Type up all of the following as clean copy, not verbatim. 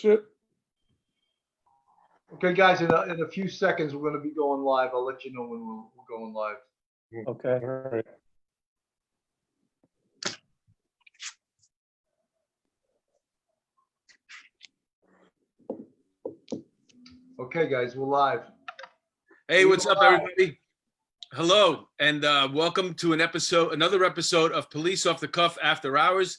That's it. Okay, guys, in a few seconds, we're going to be going live. I'll let you know when we're going live. Okay. All right. Okay, guys, we're live. Hey, what's up, everybody? Hello, and welcome to another episode of Police Off the Cuff After Hours.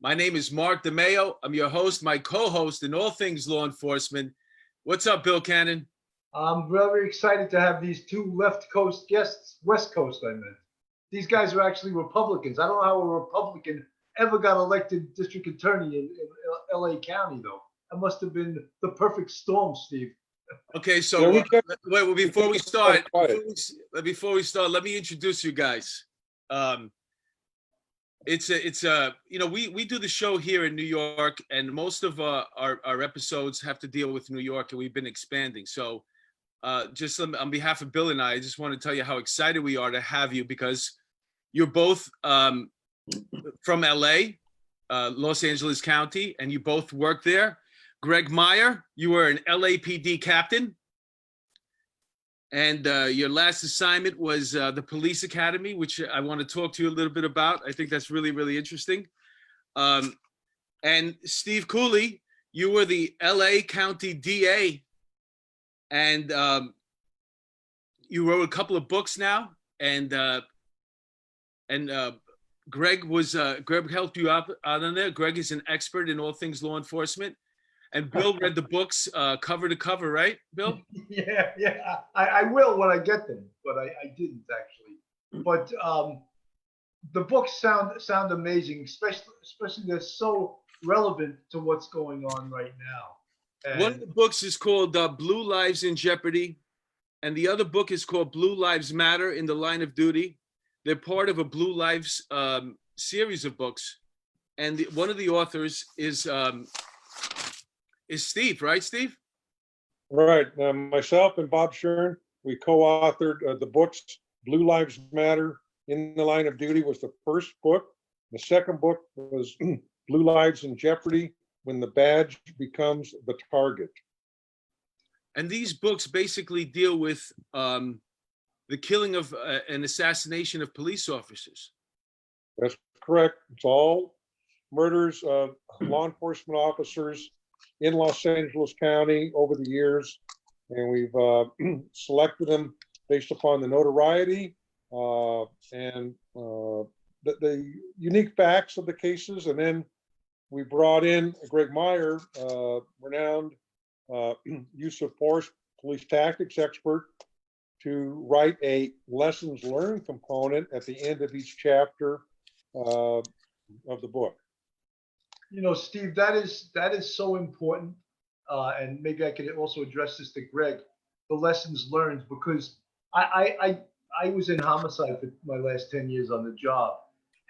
My name is Mark DeMeo. I'm your host, my co-host in all things law enforcement. What's up, Bill Cannon? I'm very excited to have these two left coast guests, West Coast, I meant. These guys are actually Republicans. I don't know how a Republican ever got elected district attorney in LA County, though. That must have been the perfect storm, Steve. Okay, so Yeah, before we start, let me introduce you guys. It's we do the show here in New York, and most of our episodes have to deal with New York, and we've been expanding. So just on behalf of Bill and I just want to tell you how excited we are to have you, because you're both from LA, Los Angeles County, and you both work there. Greg Meyer, you were an LAPD captain, and your last assignment was the police academy, which I want to talk to you a little bit about. I think that's really, really interesting. And Steve Cooley, you were the LA County DA, and you wrote a couple of books now, and Greg helped you out on there. Greg is an expert in all things law enforcement. And Bill read the books cover to cover, right, Bill? Yeah. I will when I get them, but I didn't actually. But the books sound amazing, especially they're so relevant to what's going on right now. And one of the books is called Blue Lives in Jeopardy, and the other book is called Blue Lives Matter in the Line of Duty. They're part of a Blue Lives series of books, and one of the authors is Steve, right, Steve? Right. Myself and Bob Shern, we co-authored the books. Blue Lives Matter in the Line of Duty was the first book. The second book was Blue Lives in Jeopardy, when the badge becomes the target. And these books basically deal with the killing of an assassination of police officers. That's correct. It's all murders of law enforcement officers in Los Angeles County over the years, and we've selected them based upon the notoriety and the unique facts of the cases. And then we brought in Greg Meyer, renowned use of force police tactics expert, to write a lessons learned component at the end of each chapter of the book. you know, Steve, that is so important, and maybe I could also address this to Greg, the lessons learned, because I was in homicide for my last 10 years on the job,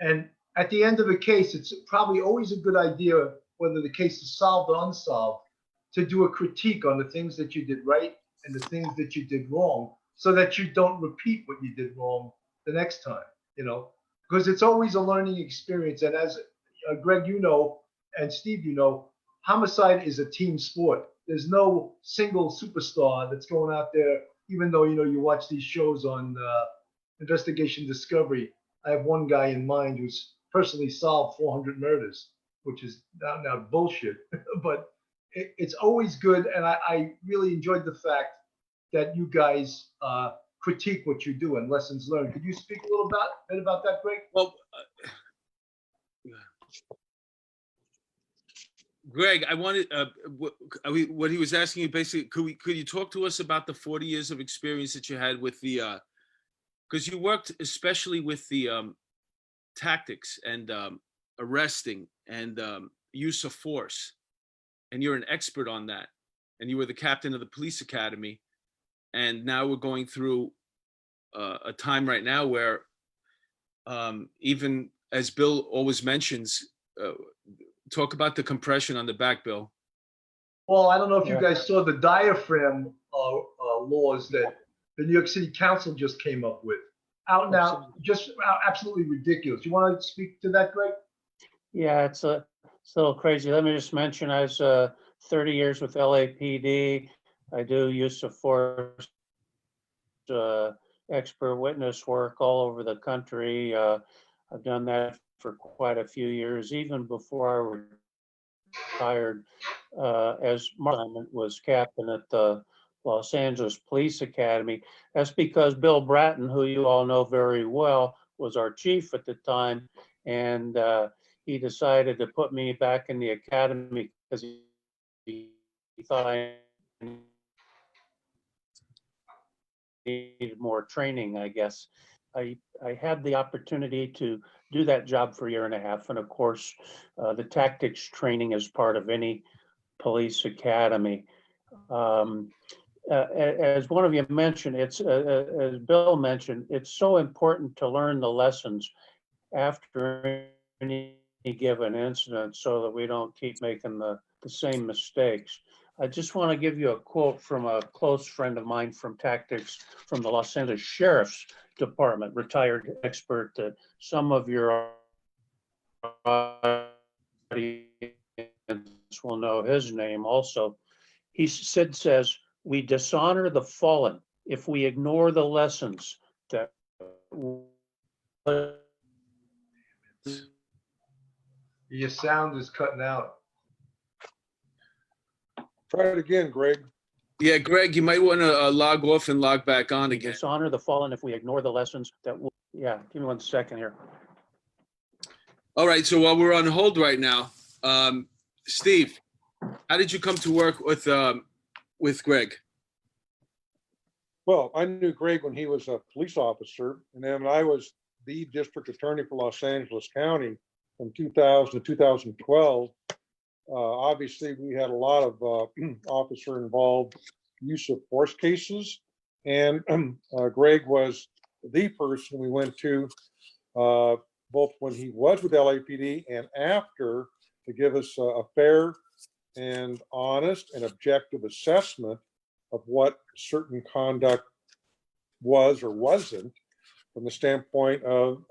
and at the end of a case, it's probably always a good idea, whether the case is solved or unsolved, to do a critique on the things that you did right and the things that you did wrong, so that you don't repeat what you did wrong the next time, you know, because it's always a learning experience. And as Greg, you know, and Steve, you know, homicide is a team sport. There's no single superstar that's going out there, even though, you know, you watch these shows on Investigation Discovery. I have one guy in mind who's personally solved 400 murders, which is now bullshit. But it's always good. And I really enjoyed the fact that you guys critique what you do and lessons learned. Could you speak a little bit about that, Greg? Well, Greg, I wanted what he was asking you basically. Could you talk to us about the 40 years of experience that you had with the? Because you worked especially with the tactics and arresting and use of force, and you're an expert on that. And you were the captain of the police academy, and now we're going through a time right now where, even as Bill always mentions. Talk about the compression on the back, Bill. Well, I don't know if you guys saw the diaphragm laws that the New York City Council just came up with. Out now, just absolutely ridiculous. You want to speak to that, Greg? Yeah, it's a little crazy. Let me just mention I was 30 years with LAPD. I do use of force, expert witness work all over the country. I've done that for quite a few years, even before I retired, as my assignment was captain at the Los Angeles Police Academy. That's because Bill Bratton, who you all know very well, was our chief at the time, and he decided to put me back in the academy because he thought I needed more training, I guess. I had the opportunity to do that job for a year and a half, and of course, the tactics training is part of any police academy. As one of you mentioned, it's as Bill mentioned, it's so important to learn the lessons after any given incident so that we don't keep making the same mistakes. I just want to give you a quote from a close friend of mine from tactics from the Los Angeles Sheriff's Department, retired expert that some of your audience will know his name also. He says, "We dishonor the fallen if we ignore the lessons that Your sound is cutting out. Try it again, Greg. Yeah, Greg, you might want to log off and log back on again. dishonor the fallen if we ignore the lessons that will." Yeah, give me 1 second here. All right, so while we're on hold right now, Steve, how did you come to work with Greg? Well, I knew Greg when he was a police officer, and then when I was the district attorney for Los Angeles County from 2000 to 2012. Obviously, we had a lot of officer-involved use of force cases, and Greg was the person we went to both when he was with LAPD and after to give us a fair and honest and objective assessment of what certain conduct was or wasn't from the standpoint of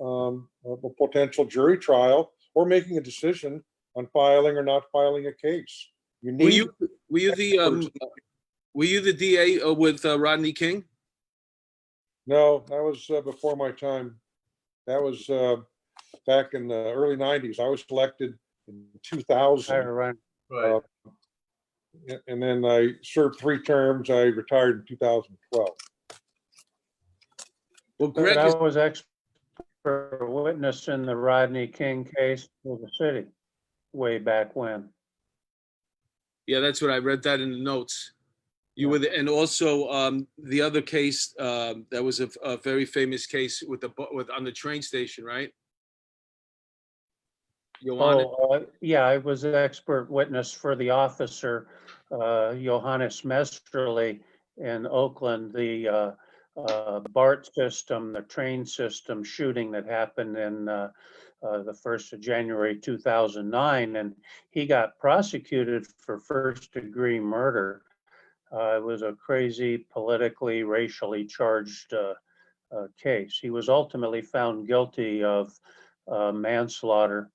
a potential jury trial or making a decision on filing or not filing a case. You Were need you the DA with Rodney King? No, that was before my time. That was back in the early 90s. I was elected in 2000. Right. Right. And then I served 3 terms. I retired in 2012. Well, But Greg I is, was expert witness in the Rodney King case for the city way back when. yeah, that's what I read that in the notes. You were the, and also the other case that was a very famous case with on the train station, right? Johannes? Yeah, I was an expert witness for the officer, Johannes Mesterly in Oakland, the BART system, the train system shooting that happened in the 1st of January 2009, and he got prosecuted for first-degree murder. It was a crazy, politically, racially charged case. He was ultimately found guilty of manslaughter,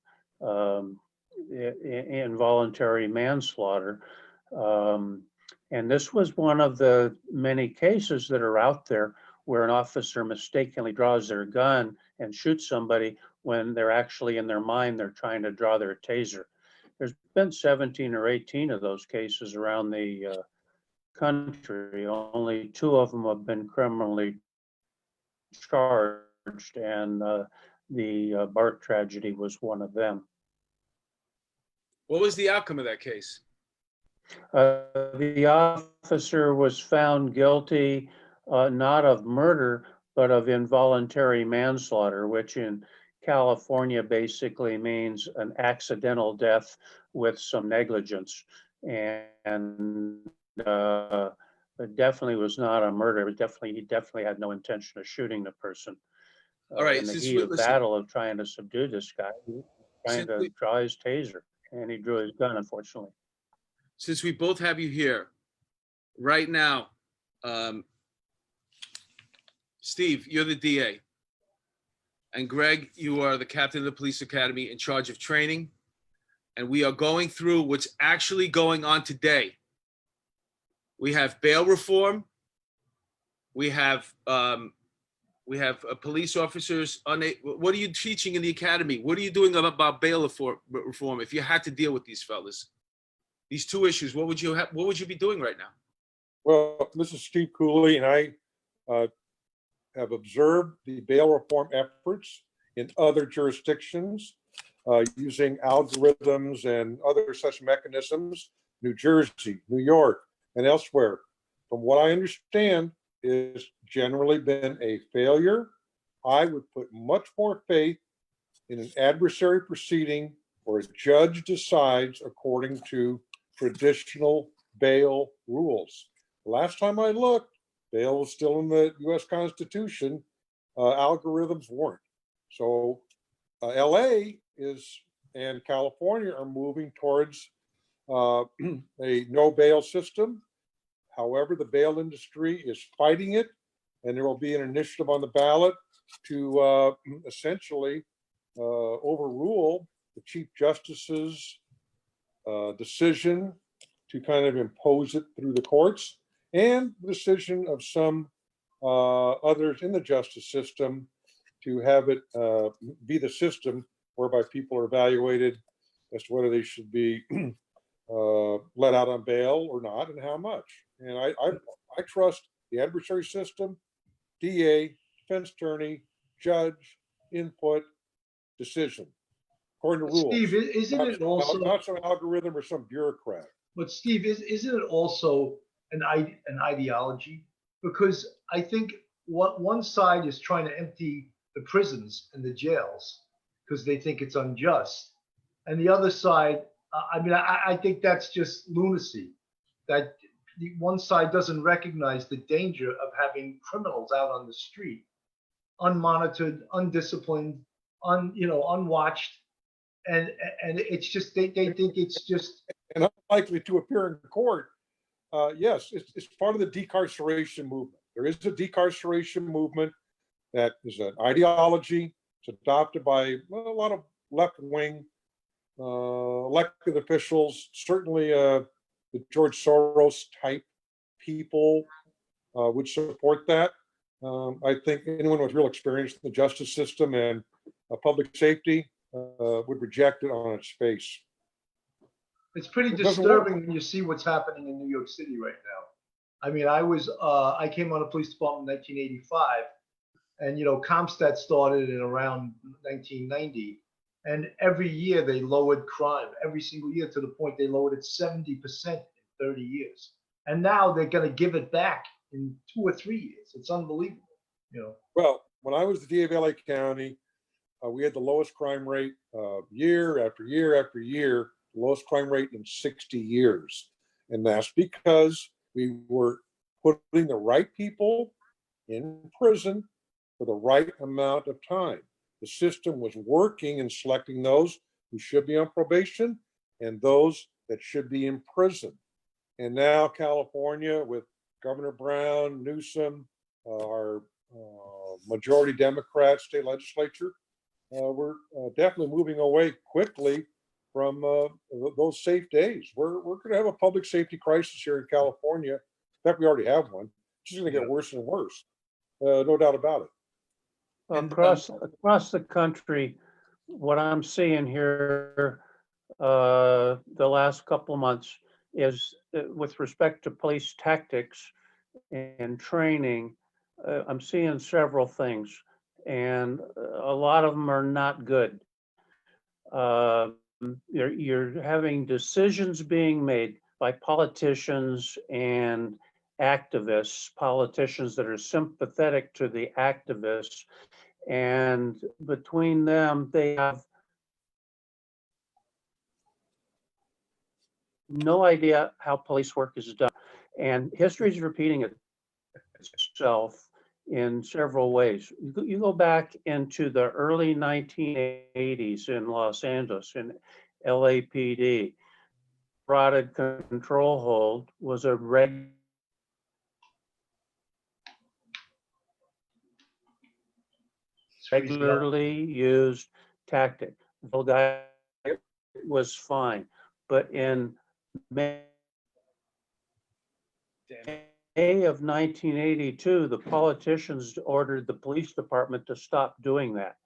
involuntary manslaughter. And this was one of the many cases that are out there where an officer mistakenly draws their gun and shoots somebody when they're actually in their mind, they're trying to draw their taser. There's been 17 or 18 of those cases around the country. Only 2 of them have been criminally charged, and the Bart tragedy was one of them. What was the outcome of that case? The officer was found guilty not of murder, but of involuntary manslaughter, which in California basically means an accidental death with some negligence. And it definitely was not a murder. It was he definitely had no intention of shooting the person. All right, In the since heat of listen, battle of trying to subdue this guy, he was trying to draw his taser, and he drew his gun, unfortunately. since we both have you here right now, Steve, you're the DA. And Greg, you are the captain of the police academy in charge of training and we are going through what's actually going on today. We have bail reform. We have police officers. What are you teaching in the academy? What are you doing about bail reform? If you had to deal with these fellas, these two issues, what would you be doing right now? Well, this is Steve Cooley, and I have observed the bail reform efforts in other jurisdictions using algorithms and other such mechanisms, New Jersey, New York, and elsewhere. From what I understand, is generally been a failure. I would put much more faith in an adversary proceeding where a judge decides according to traditional bail rules. Last time I looked, bail was still in the US Constitution. Algorithms weren't. So LA and California are moving towards a no bail system. However, the bail industry is fighting it, and there will be an initiative on the ballot to essentially overrule the Chief Justice's decision to kind of impose it through the courts, and the decision of some others in the justice system to have it be the system whereby people are evaluated as to whether they should be let out on bail or not, and how much. And I trust the adversary system, DA, defense attorney, judge, input, decision, according to rules. Steve, isn't it also not some algorithm or some bureaucrat? But Steve, isn't it also an ideology? Because I think what one side is trying to empty the prisons and the jails because they think it's unjust, and the other side, I think that's just lunacy. That the one side doesn't recognize the danger of having criminals out on the street, unmonitored, undisciplined, unwatched, and it's just they think it's just and unlikely to appear in court. Yes, it's part of the decarceration movement. There is a decarceration movement that is an ideology. It's adopted by a lot of left-wing elected officials, certainly the George Soros type people would support that. I think anyone with real experience in the justice system and public safety would reject it on its face. It's pretty It doesn't work. disturbing when you see what's happening in New York City right now. I mean, I came on the police department in 1985, and CompStat started in around 1990, and every year they lowered crime, every single year, to the point they lowered it 70% in 30 years. And now they're going to give it back in 2 or 3 years. It's unbelievable. Well, when I was the DA of LA County, we had the lowest crime rate year after year after year, the lowest crime rate in 60 years. And that's because we were putting the right people in prison for the right amount of time. The system was working and selecting those who should be on probation and those that should be in prison. And now California, with Governor Brown, Newsom, our majority Democrat state legislature, we're definitely moving away quickly from those safe days. We're going to have a public safety crisis here in California. In fact, we already have one. It's just going to get worse and worse. No doubt about it. Across the country, what I'm seeing here the last couple of months is with respect to police tactics and training, I'm seeing several things, and a lot of them are not good. You're having decisions being made by politicians and activists, politicians that are sympathetic to the activists, and between them, they have no idea how police work is done. And history is repeating itself in several ways. You go back into the early 1980s in Los Angeles, in LAPD, carotid control hold was a regularly used tactic. The guy was fine. But in May of 1982, the politicians ordered the police department to stop doing that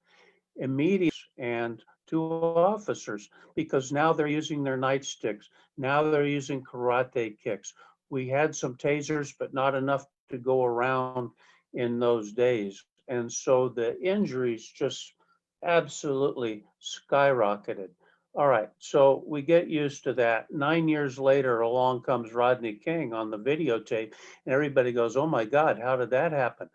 immediately, and two officers, because now they're using their nightsticks. Now they're using karate kicks. We had some tasers, but not enough to go around in those days. And so the injuries just absolutely skyrocketed. All right, so we get used to that. 9 years later, along comes Rodney King on the videotape, and everybody goes, oh my God, how did that happen?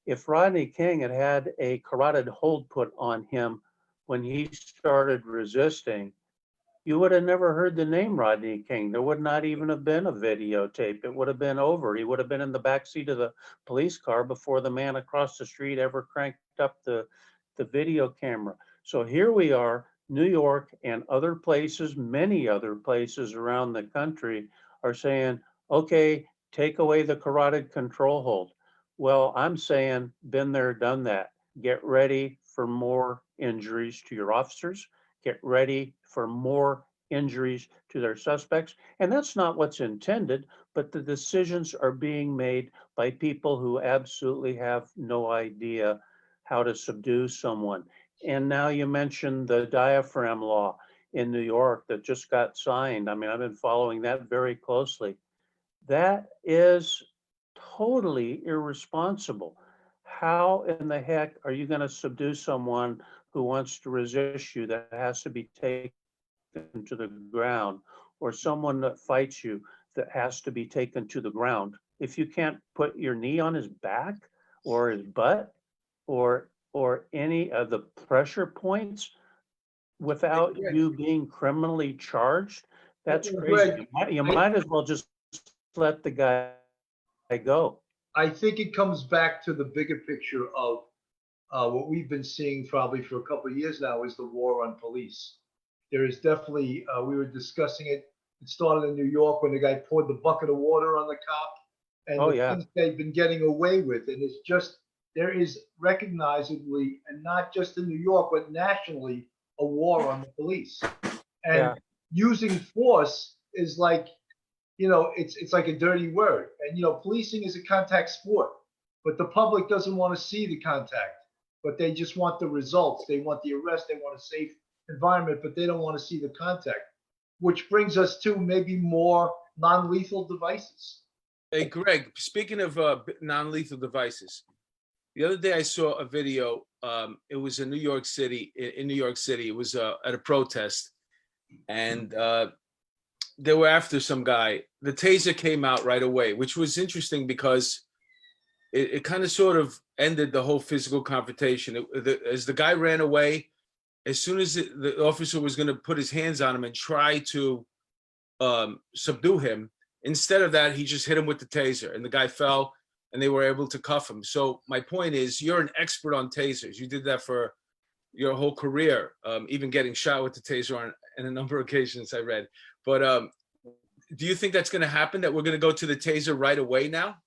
If Rodney King had had a carotid hold put on him when he started resisting, you would have never heard the name Rodney King. There would not even have been a videotape. It would have been over. He would have been in the backseat of the police car before the man across the street ever cranked up the video camera. So here we are, New York and other places, many other places around the country are saying, okay, take away the carotid control hold. Well, I'm saying, been there, done that. Get ready for more injuries to your officers. Get ready for more injuries to their suspects. And that's not what's intended, but the decisions are being made by people who absolutely have no idea how to subdue someone. And now you mentioned the diaphragm law in New York that just got signed. I mean, I've been following that very closely. That is totally irresponsible. How in the heck are you going to subdue someone who wants to resist you that has to be taken to the ground, or someone that fights you that has to be taken to the ground, if you can't put your knee on his back or his butt or any of the pressure points without you being criminally charged? That's And crazy. Greg, You might as well just let the guy go. I think it comes back to the bigger picture of what we've been seeing probably for a couple of years now is the war on police. There is definitely, we were discussing it. It started in New York when the guy poured the bucket of water on the cop, and Oh, the yeah. things they've been getting away with. And it's just, there is recognizably, and not just in New York, but nationally, a war on the police. And Yeah. using force is like, it's like a dirty word. And, policing is a contact sport, but the public doesn't want to see the contact, but they just want the results. They want the arrest. They want a safe environment, but they don't want to see the contact, which brings us to maybe more non-lethal devices. Hey, Greg, speaking of non-lethal devices, the other day I saw a video. It was in New York City. In New York City, it was at a protest, and they were after some guy. The taser came out right away, which was interesting because it kind of sort of ended the whole physical confrontation. As the guy ran away, as soon as the officer was going to put his hands on him and try to subdue him, instead of that, he just hit him with the taser, and the guy fell, and they were able to cuff him. So my point is, you're an expert on tasers. You did that for your whole career, even getting shot with the taser on a number of occasions I read. But do you think that's going to happen, that we're going to go to the taser right away now?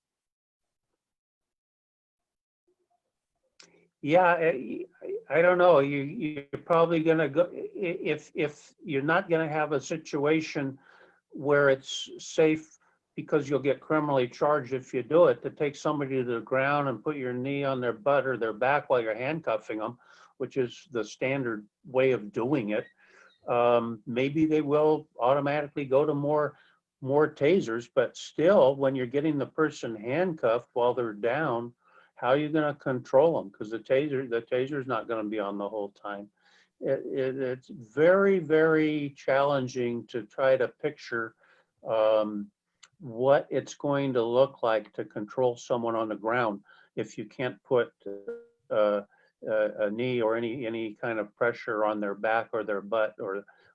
Yeah, I don't know. You're probably going to go, if you're not going to have a situation where it's safe, because you'll get criminally charged if you do it, to take somebody to the ground and put your knee on their butt or their back while you're handcuffing them, which is the standard way of doing it. Maybe they will automatically go to more tasers, but still, when you're getting the person handcuffed while they're down, how are you going to control them? Because the taser is not going to be on the whole time. It's very, very challenging to try to picture what it's going to look like to control someone on the ground if you can't put a knee or any kind of pressure on their back or their butt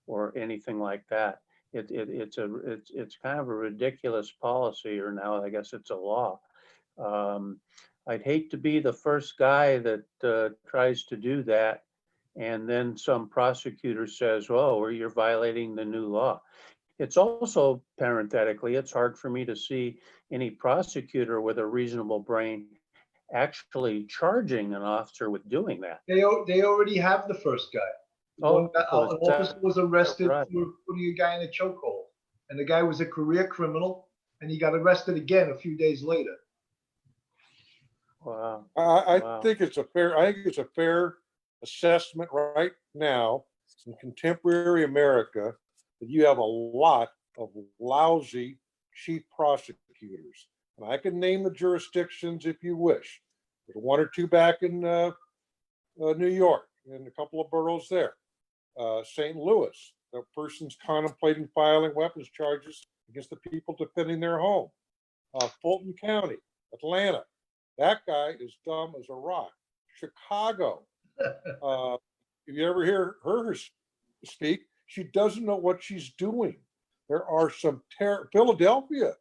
or anything like that. It's kind of a ridiculous policy, or now I guess it's a law. I'd hate to be the first guy that tries to do that, and then some prosecutor says, "Oh, or you're violating the new law." It's also, parenthetically, it's hard for me to see any prosecutor with a reasonable brain actually charging an officer with doing that. They already have the first guy. Oh, An officer was arrested right. for putting a guy in a chokehold, and the guy was a career criminal, and he got arrested again a few days later. Wow. I Wow. think it's a fair assessment right now in contemporary America that you have a lot of lousy chief prosecutors. And I can name the jurisdictions if you wish. There's one or two back in New York and a couple of boroughs there. St. Louis, the person's contemplating filing weapons charges against the people defending their home. Fulton County, Atlanta, that guy is dumb as a rock. Chicago, if you ever hear her speak, she doesn't know what she's doing. There are some Philadelphia,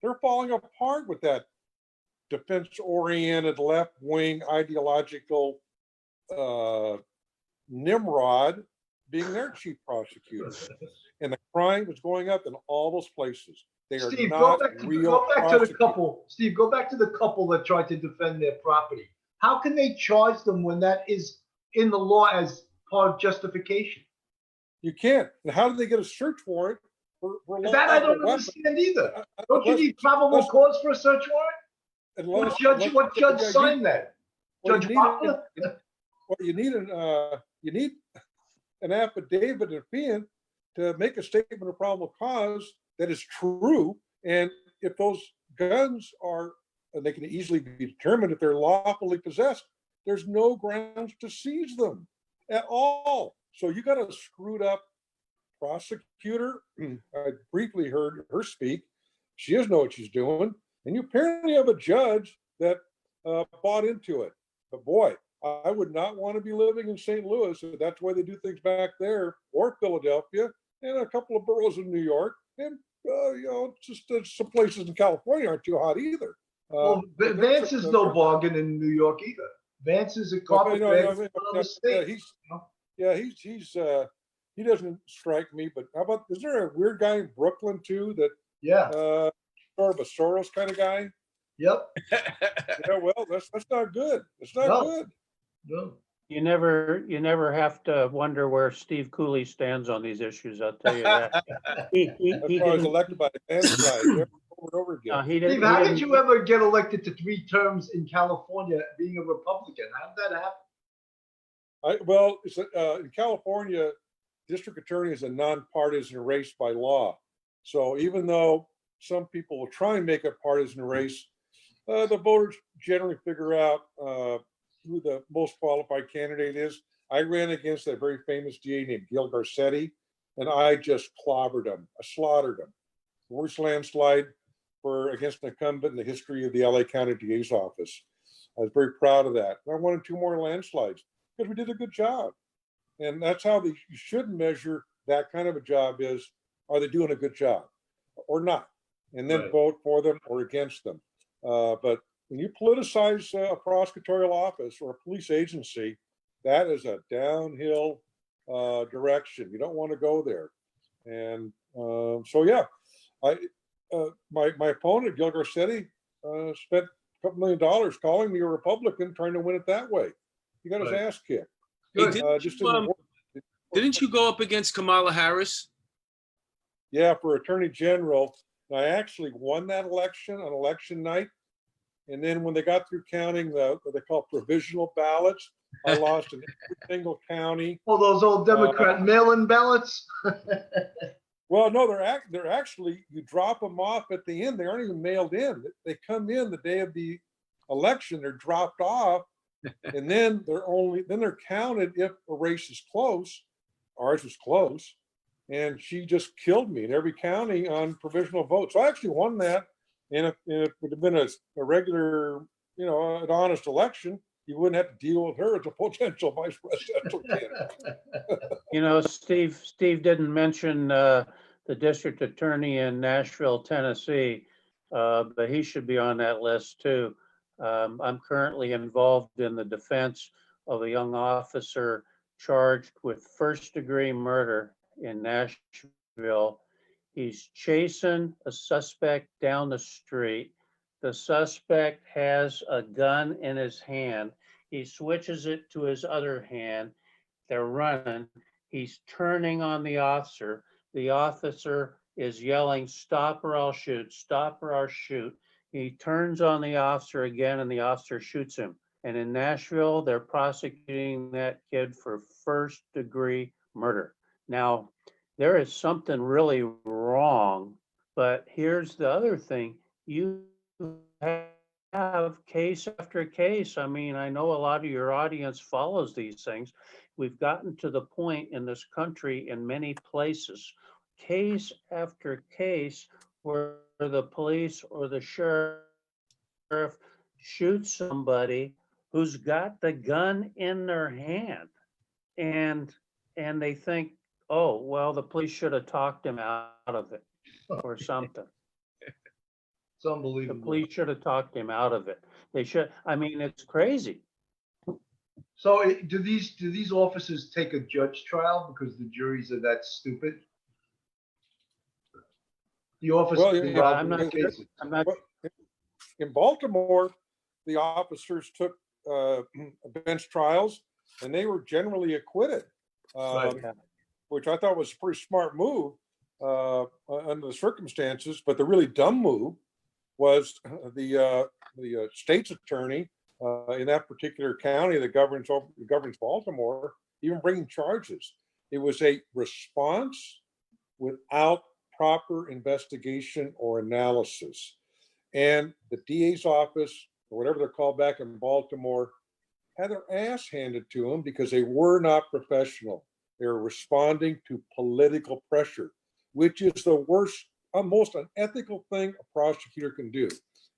they're falling apart with that defense-oriented, left-wing, ideological Nimrod being their chief prosecutor. And the crime is going up in all those places. They are Steve, not go back to the couple. Steve, go back to the couple that tried to defend their property. How can they charge them when that is in the law as part of justification? You can't. And how do they get a search warrant for That I don't lawful understand either. weapons? Don't you need probable cause for a search warrant? What judge signed that? Judge Butler? You need an affidavit in fiat to make a statement of probable cause that is true. And if those guns are, and they can easily be determined if they're lawfully possessed, there's no grounds to seize them at all. So you got a screwed up prosecutor. I briefly heard her speak. She doesn't know what she's doing. And you apparently have a judge that bought into it. But boy, I would not want to be living in St. Louis if that's the way they do things back there, or Philadelphia, and a couple of boroughs in New York. And, just some places in California aren't too hot either. Well, Vance is no bargain in New York either. Vance is a carpetbagger on the state. He doesn't strike me, but how about, is there a weird guy in Brooklyn too that sort of a Soros kind of guy? Yep. Yeah, well, that's not good. It's not good. No. You never have to wonder where Steve Cooley stands on these issues. I'll tell you that. That's why I was elected by the landslide over and over again. Steve, how did you ever get elected to 3 terms in California being a Republican? How did that happen? In California, district attorney is a nonpartisan race by law. So even though some people will try and make a partisan race, the voters generally figure out who the most qualified candidate is. I ran against a very famous DA named Gil Garcetti, and I just clobbered him. I slaughtered him. Worst landslide against an incumbent in the history of the LA County DA's office. I was very proud of that. And I wanted 2 more landslides because we did a good job. And that's how you should measure that kind of a job is, are they doing a good job or not? And then vote for them or against them. But when you politicize a prosecutorial office or a police agency, that is a downhill direction. You don't want to go there. And my opponent, Gil Garcetti, spent a couple $1 million calling me a Republican, trying to win it that way. He got his ass kicked. Hey, didn't you go up against Kamala Harris? Yeah, for Attorney General. I actually won that election on election night. And then when they got through counting what they call provisional ballots, I lost in every single county. Oh, those old Democrat mail-in ballots? Well, no, they're actually, you drop them off at the end. They aren't even mailed in. They come in the day of the election. They're dropped off, and then they're counted if a race is close. Ours was close, and she just killed me in every county on provisional votes. So I actually won that. And if it would have been a regular, an honest election, you wouldn't have to deal with her as a potential vice presidential candidate. Steve didn't mention the district attorney in Nashville, Tennessee, but he should be on that list too. I'm currently involved in the defense of a young officer charged with first-degree murder in Nashville. He's chasing a suspect down the street. The suspect has a gun in his hand. He switches it to his other hand. They're running. He's turning on the officer. The officer is yelling, "Stop or I'll shoot, stop or I'll shoot." He turns on the officer again and the officer shoots him. And in Nashville, they're prosecuting that kid for first-degree murder. Now, there is something really wrong, but here's the other thing. You have case after case. I mean, I know a lot of your audience follows these things. We've gotten to the point in this country in many places, case after case, where the police or the sheriff shoots somebody who's got the gun in their hand, and they think, oh, well, the police should have talked him out of it or something. It's The unbelievable. police should have talked him out of it. They should. I mean, it's crazy. So do these officers take a judge trial because the juries are that stupid? The officers Well, involved I'm in the not- cases. I'm not. In Baltimore, the officers took bench trials and they were generally acquitted, Right. which I thought was a pretty smart move under the circumstances. But the really dumb move was the state's attorney in that particular county that governs Baltimore, even bringing charges. It was a response without proper investigation or analysis. And the DA's office, or whatever they're called back in Baltimore, had their ass handed to them because they were not professional. They were responding to political pressure, which is the worst, most unethical thing a prosecutor can do.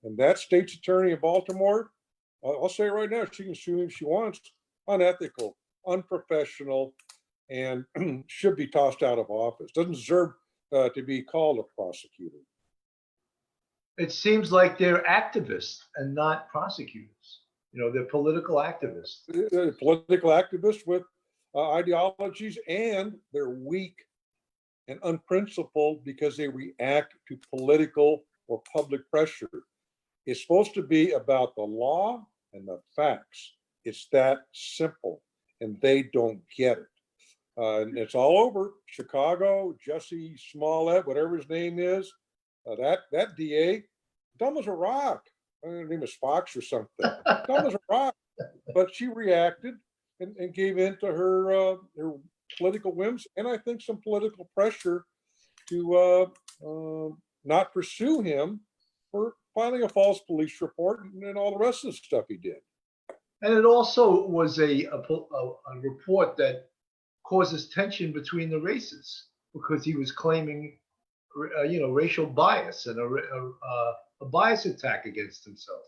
And that state's attorney in Baltimore, I'll say it right now, she can sue him if she wants, unethical, unprofessional, and should be tossed out of office. Doesn't deserve to be called a prosecutor. It seems like they're activists and not prosecutors. You know, they're political activists. Political activists with ideologies, and they're weak and unprincipled because they react to political or public pressure. It's supposed to be about the law and the facts. It's that simple, and they don't get it. And it's all over Chicago. Jesse Smollett, whatever his name is, that DA, dumb as a rock. Her name is Fox or something. Dumb as a rock. But she reacted and gave in to her political whims, and I think some political pressure to not pursue him for filing a false police report and all the rest of the stuff he did. And it also was a report that causes tension between the races because he was claiming, racial bias and a bias attack against himself.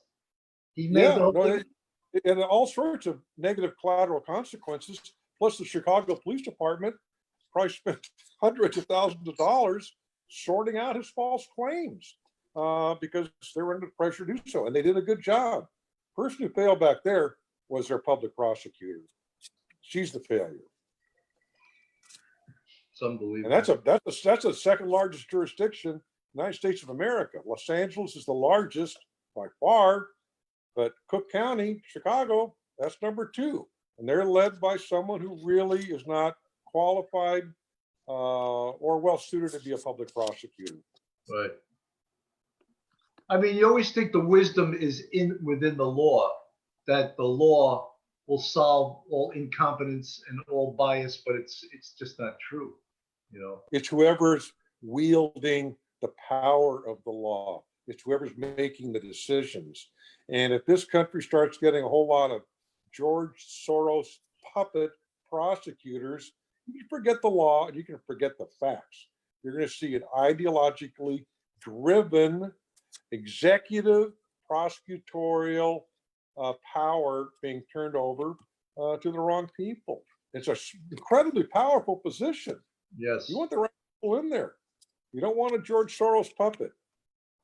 He made the whole thing. And all sorts of negative collateral consequences. Plus, the Chicago Police Department probably spent hundreds of thousands of dollars sorting out his false claims because they were under pressure to do so, and they did a good job. The person who failed back there was their public prosecutor. She's the failure. It's unbelievable. And that's the second largest jurisdiction in the United States of America. Los Angeles is the largest by far, but Cook County, Chicago, that's number 2. And they're led by someone who really is not qualified or well suited to be a public prosecutor. Right. I mean, you always think the wisdom is within the law, that the law will solve all incompetence and all bias, but it's just not true. You know, it's whoever's wielding the power of the law. It's whoever's making the decisions. And if this country starts getting a whole lot of George Soros puppet prosecutors, you can forget the law and you can forget the facts. You're going to see an ideologically driven executive prosecutorial power being turned over to the wrong people. It's an incredibly powerful position. yes. You want the right people in there. You don't want a George Soros puppet.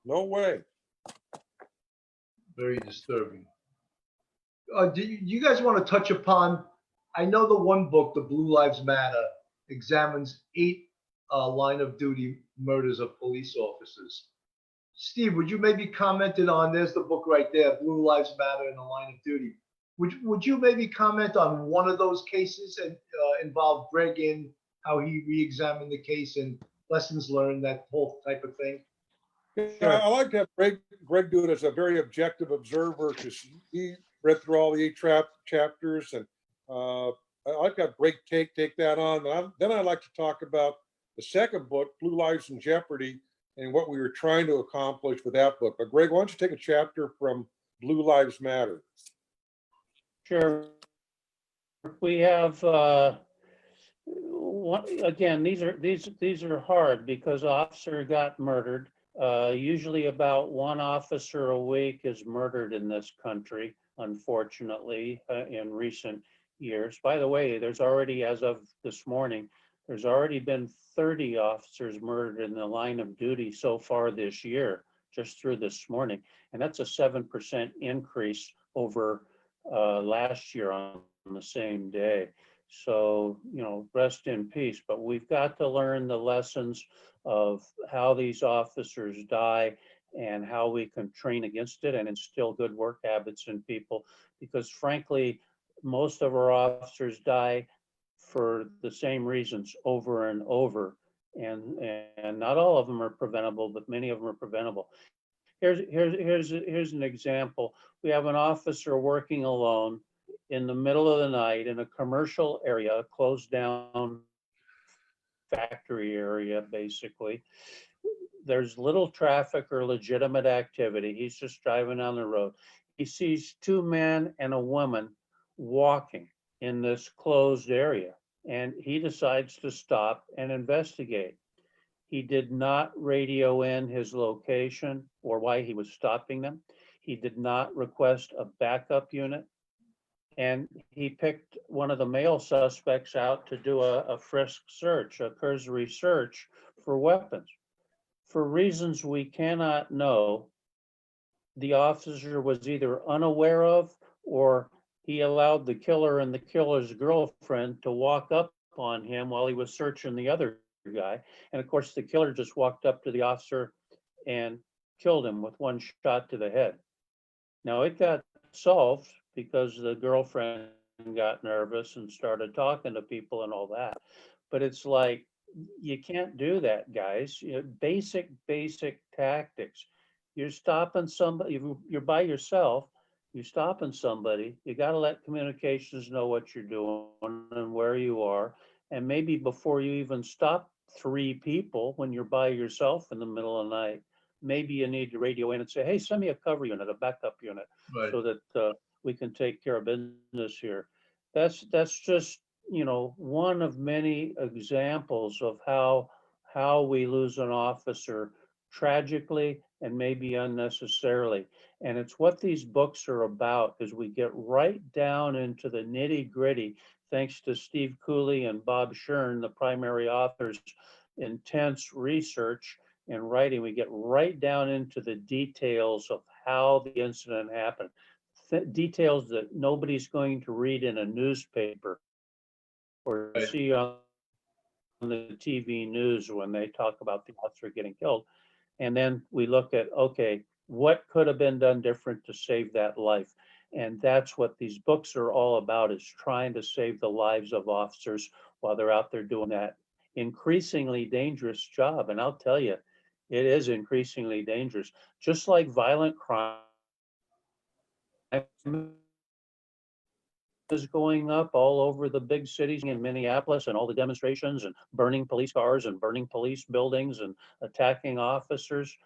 No way. Very disturbing. Do you guys want to touch upon? I know the one book, The Blue Lives Matter, examines 8 line of duty murders of police officers. Steve, would you maybe comment on? There's the book right there, Blue Lives Matter in the Line of Duty. Would you maybe comment on one of those cases and involve Greg in how he re-examined the case and lessons learned, that whole type of thing? Yeah, I like to have Greg do it as a very objective observer because he read through all the 8 chapters, and I like to have Greg take that on. Then I'd like to talk about the second book, Blue Lives in Jeopardy, and what we were trying to accomplish with that book. But Greg, why don't you take a chapter from Blue Lives Matter? Sure. We have, again, these are hard because officer got murdered. Usually about one officer a week is murdered in this country, unfortunately, in recent years. By the way, there's already, as of this morning, there's already been 30 officers murdered in the line of duty so far this year, just through this morning. And that's a 7% increase over last year on the same day. So, rest in peace, but we've got to learn the lessons of how these officers die and how we can train against it and instill good work habits in people. Because frankly, most of our officers die for the same reasons over and over. And not all of them are preventable, but many of them are preventable. Here's an example. We have an officer working alone in the middle of the night in a commercial area, closed down factory area, basically. There's little traffic or legitimate activity. He's just driving down the road. He sees 2 men and a woman walking in this closed area, and he decides to stop and investigate. He did not radio in his location or why he was stopping them. He did not request a backup unit. And he picked one of the male suspects out to do a frisk search, a cursory search for weapons. For reasons we cannot know, the officer was either unaware of, or he allowed the killer and the killer's girlfriend to walk up on him while he was searching the other guy. And of course, the killer just walked up to the officer and killed him with 1 shot to the head. Now it got solved because the girlfriend got nervous and started talking to people and all that. But it's like, you can't do that, guys. Basic tactics. You're stopping somebody, you're by yourself, you're stopping somebody, you got to let communications know what you're doing and where you are. And maybe before you even stop 3 people, when you're by yourself in the middle of the night, maybe you need to radio in and say, hey, send me a cover unit, a backup unit, Right. so that we can take care of business here. That's just, one of many examples of how we lose an officer tragically and maybe unnecessarily. And it's what these books are about, is we get right down into the nitty gritty, thanks to Steve Cooley and Bob Shern, the primary authors, intense research and writing. We get right down into the details of how the incident happened. Details that nobody's going to read in a newspaper or Right. see on the TV news when they talk about the officer getting killed. And then we look at, okay, what could have been done different to save that life? And that's what these books are all about, is trying to save the lives of officers while they're out there doing that increasingly dangerous job. And I'll tell you, it is increasingly dangerous. Just like violent crime is going up all over the big cities in Minneapolis, and all the demonstrations and burning police cars and burning police buildings and attacking officers.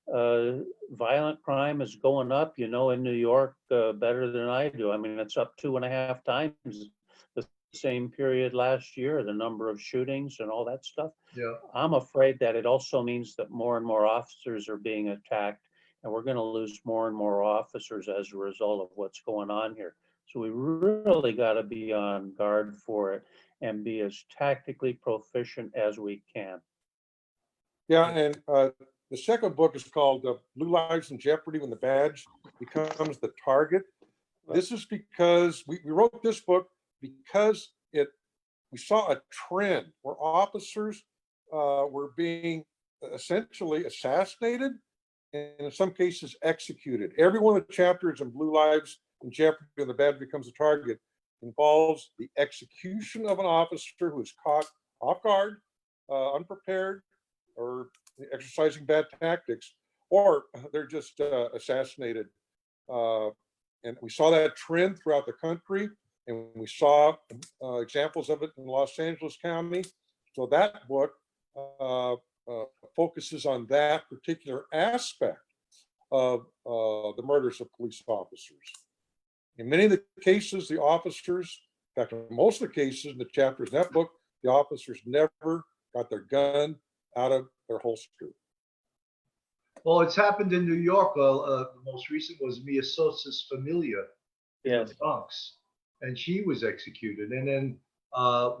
Violent crime is going up, in New York better than I do. I mean, it's up 2.5 times the same period last year, the number of shootings and all that stuff. Yeah. I'm afraid that it also means that more and more officers are being attacked, and we're going to lose more and more officers as a result of what's going on here. So we really got to be on guard for it and be as tactically proficient as we can. Yeah, and the second book is called Blue Lives in Jeopardy, When the Badge Becomes the Target. This is because we wrote this book because we saw a trend where officers were being essentially assassinated and in some cases executed. Every one of the chapters in Blue Lives in jeopardy and the badge becomes a target involves the execution of an officer who is caught off guard, unprepared, or exercising bad tactics, or they're just assassinated. And we saw that trend throughout the country, and we saw examples of it in Los Angeles County. So that book focuses on that particular aspect of the murders of police officers. In many of the cases, the officers, in fact, in most of the cases in the chapters in that book, the officers never got their gun out of their holster. Well, it's happened in New York. The most recent was Mia Sosa's Familia in Yes. the Bronx, and she was executed. And then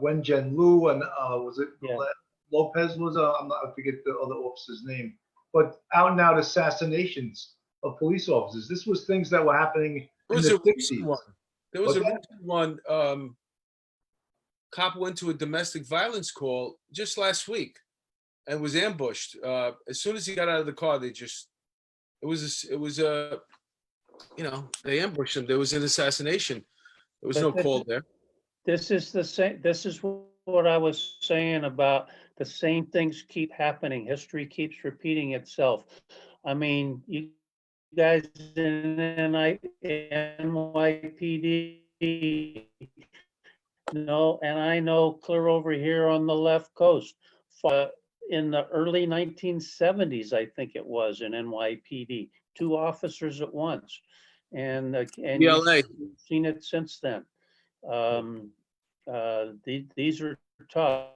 Wen Jen Lu and was it Yeah. Lopez was I forget the other officer's name, but out and out assassinations of police officers. This was things that were happening There in was the a recent 60s. one. There was What's a that? recent one. Cop went to a domestic violence call just last week and was ambushed. As soon as he got out of the car, they ambushed him. There was an assassination. There was no call there. This is the same, this is what I was saying about the same things keep happening. History keeps repeating itself. I mean, you guys in NYPD know, and I know clear over here on the left coast, in the early 1970s, I think it was in NYPD, 2 officers at once. And BLA. you've seen it since then. These are tough.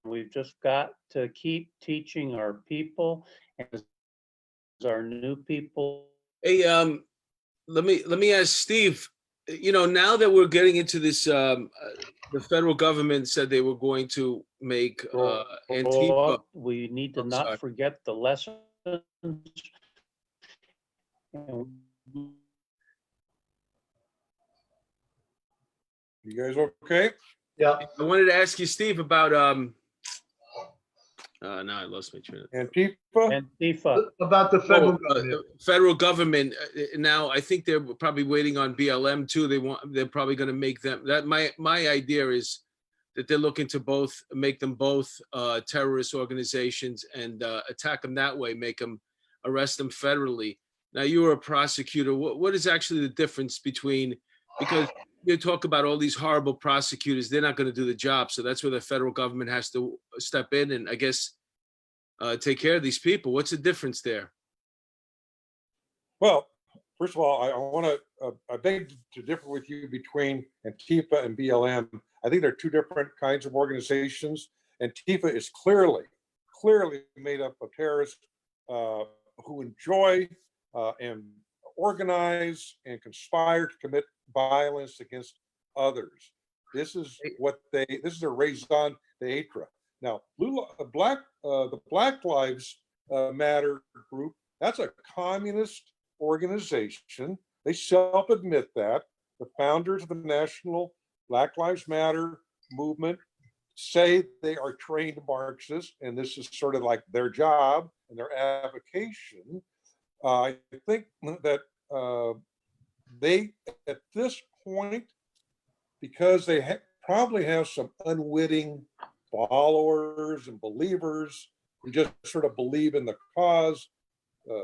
We've just got to keep teaching our people and our new people. Hey, let me ask Steve. You know, now that we're getting into this, the federal government said they were going to make Antifa. We need to I'm not sorry. forget the lessons. You guys okay? Yeah. I wanted to ask you, Steve, about no, I lost my train. Antifa? Antifa. About the federal government. Federal government now. I think they're probably waiting on BLM too. They're probably going to make them. That my idea is that they're looking to both make them both terrorist organizations and attack them that way. Make them arrest them federally. Now you were a prosecutor. What is actually the difference between, because you talk about all these horrible prosecutors, they're not going to do the job. So that's where the federal government has to step in and I guess take care of these people. What's the difference there? Well, first of all, I want to, I beg to differ with you between Antifa and BLM. I think they're 2 different kinds of organizations. Antifa is clearly made up of terrorists who enjoy and organize and conspire to commit violence against others. This is this is their raison d'etre. Now, the Black Lives Matter group, that's a communist organization. They self-admit that. The founders of the National Black Lives Matter movement say they are trained Marxists, and this is sort of like their job and their avocation. I think that they, at this point, because they probably have some unwitting followers and believers who just sort of believe in the cause,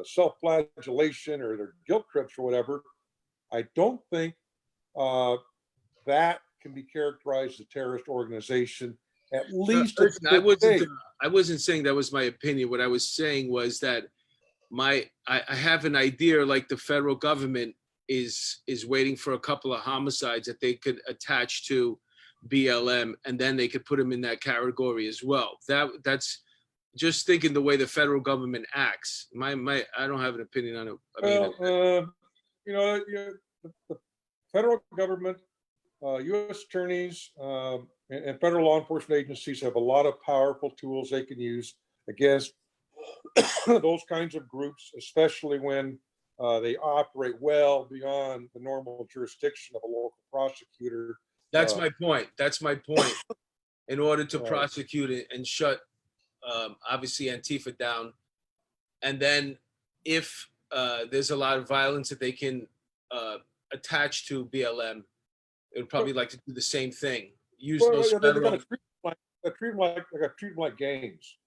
self-flagellation or their guilt trips or whatever, I don't think that can be characterized as a terrorist organization, at least at Listen, this I wasn't saying that was my opinion. What I was saying was that I have an idea, like the federal government is waiting for a couple of homicides that they could attach to BLM, and then they could put them in that category as well. That's just thinking the way the federal government acts. I don't have an opinion on it. The federal government, U.S. attorneys, and federal law enforcement agencies have a lot of powerful tools they can use against those kinds of groups, especially when they operate well beyond the normal jurisdiction of a local prosecutor. That's my point. That's my point. In order to Right. prosecute it and shut, obviously, Antifa down, and then if there's a lot of violence that they can attached to BLM, it would probably like to do the same thing. Use Well, those yeah, they federal. gotta treat them like gangs.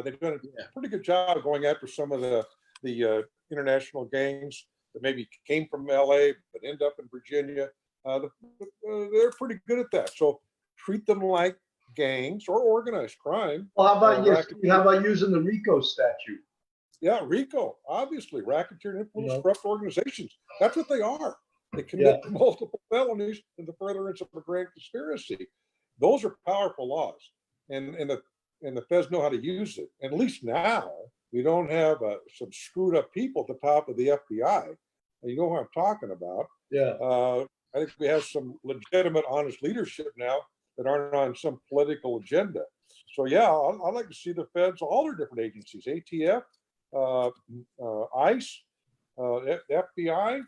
They've done a Yeah. pretty good job of going after some of the international gangs that maybe came from LA but end up in Virginia. They're pretty good at that. So treat them like gangs or organized crime. Well, how about yes? Racketeering. How about using the RICO statute? Yeah, RICO, obviously, racketeering, influence, know? corrupt organizations. That's what they are. They commit multiple felonies in the furtherance of a grand conspiracy. Those are powerful laws, and the feds know how to use it. And at least now we don't have some screwed up people at the top of the FBI. You know what I'm talking about. Yeah. I think we have some legitimate, honest leadership now that aren't on some political agenda. So yeah, I'd like to see the feds, all their different agencies, ATF, ICE, FBI,